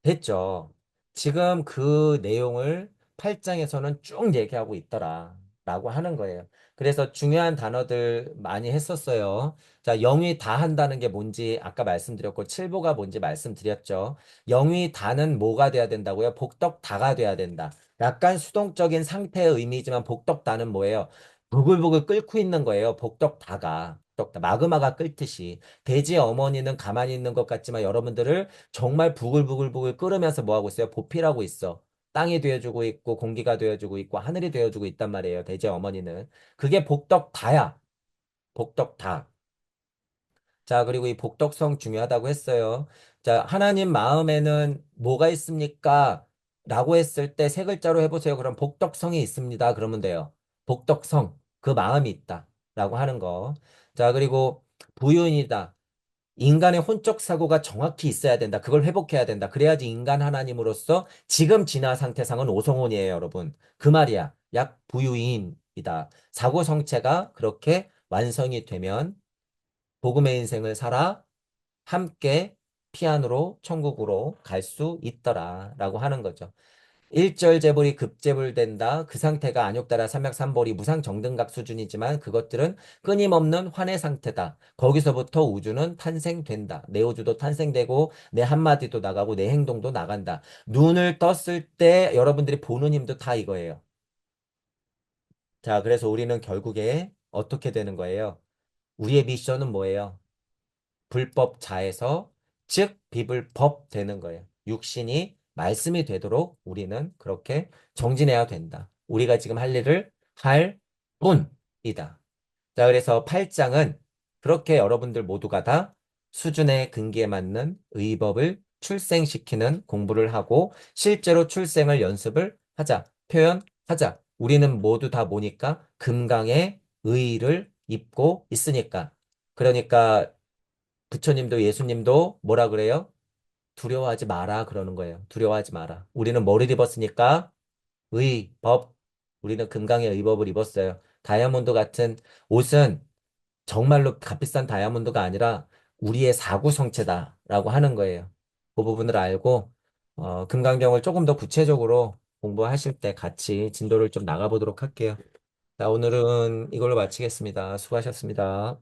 됐죠? 지금 그 내용을 8장에서는 쭉 얘기하고 있더라. 라고 하는 거예요. 그래서 중요한 단어들 많이 했었어요. 자, 영위 다 한다는 게 뭔지 아까 말씀드렸고, 칠보가 뭔지 말씀드렸죠. 영위 다는 뭐가 돼야 된다고요? 복덕 다가 돼야 된다. 약간 수동적인 상태의 의미지만 복덕 다는 뭐예요? 부글부글 끓고 있는 거예요. 복덕 다가. 마그마가 끓듯이. 돼지 어머니는 가만히 있는 것 같지만 여러분들을 정말 부글부글부글 끓으면서 뭐 하고 있어요? 보필하고 있어. 땅이 되어주고 있고 공기가 되어주고 있고 하늘이 되어주고 있단 말이에요. 돼지 어머니는. 그게 복덕다야. 복덕다. 자, 그리고 이 복덕성 중요하다고 했어요. 자, 하나님 마음에는 뭐가 있습니까? 라고 했을 때 세 글자로 해보세요. 그럼 복덕성이 있습니다. 그러면 돼요. 복덕성. 그 마음이 있다. 라고 하는 거. 자, 그리고 부유인이다. 인간의 혼적 사고가 정확히 있어야 된다. 그걸 회복해야 된다. 그래야지 인간 하나님으로서 지금 진화 상태상은 오성혼이에요, 여러분. 그 말이야. 약 부유인이다. 사고 성체가 그렇게 완성이 되면 복음의 인생을 살아 함께 피안으로 천국으로 갈 수 있더라. 라고 하는 거죠. 일절재물이 급재물된다. 그 상태가 안욕따라 삼약삼벌이 무상정등각 수준이지만 그것들은 끊임없는 환의 상태다. 거기서부터 우주는 탄생된다. 내 우주도 탄생되고 내 한마디도 나가고 내 행동도 나간다. 눈을 떴을 때 여러분들이 보는 힘도 다 이거예요. 자, 그래서 우리는 결국에 어떻게 되는 거예요? 우리의 미션은 뭐예요? 불법자에서 즉 비불법 되는 거예요. 육신이 말씀이 되도록 우리는 그렇게 정진해야 된다. 우리가 지금 할 일을 할 뿐이다. 자, 그래서 8장은 그렇게 여러분들 모두가 다 수준의 근기에 맞는 의법을 출생시키는 공부를 하고 실제로 출생을 연습을 하자. 표현하자. 우리는 모두 다 뭐니까? 금강의 의의를 입고 있으니까. 그러니까 부처님도 예수님도 뭐라 그래요? 두려워하지 마라 그러는 거예요. 두려워하지 마라. 우리는 뭐를 입었으니까? 의법. 우리는 금강의 의법을 입었어요. 다이아몬드 같은 옷은 정말로 값비싼 다이아몬드가 아니라 우리의 사구성체다라고 하는 거예요. 그 부분을 알고 금강경을 조금 더 구체적으로 공부하실 때 같이 진도를 좀 나가보도록 할게요. 자, 오늘은 이걸로 마치겠습니다. 수고하셨습니다.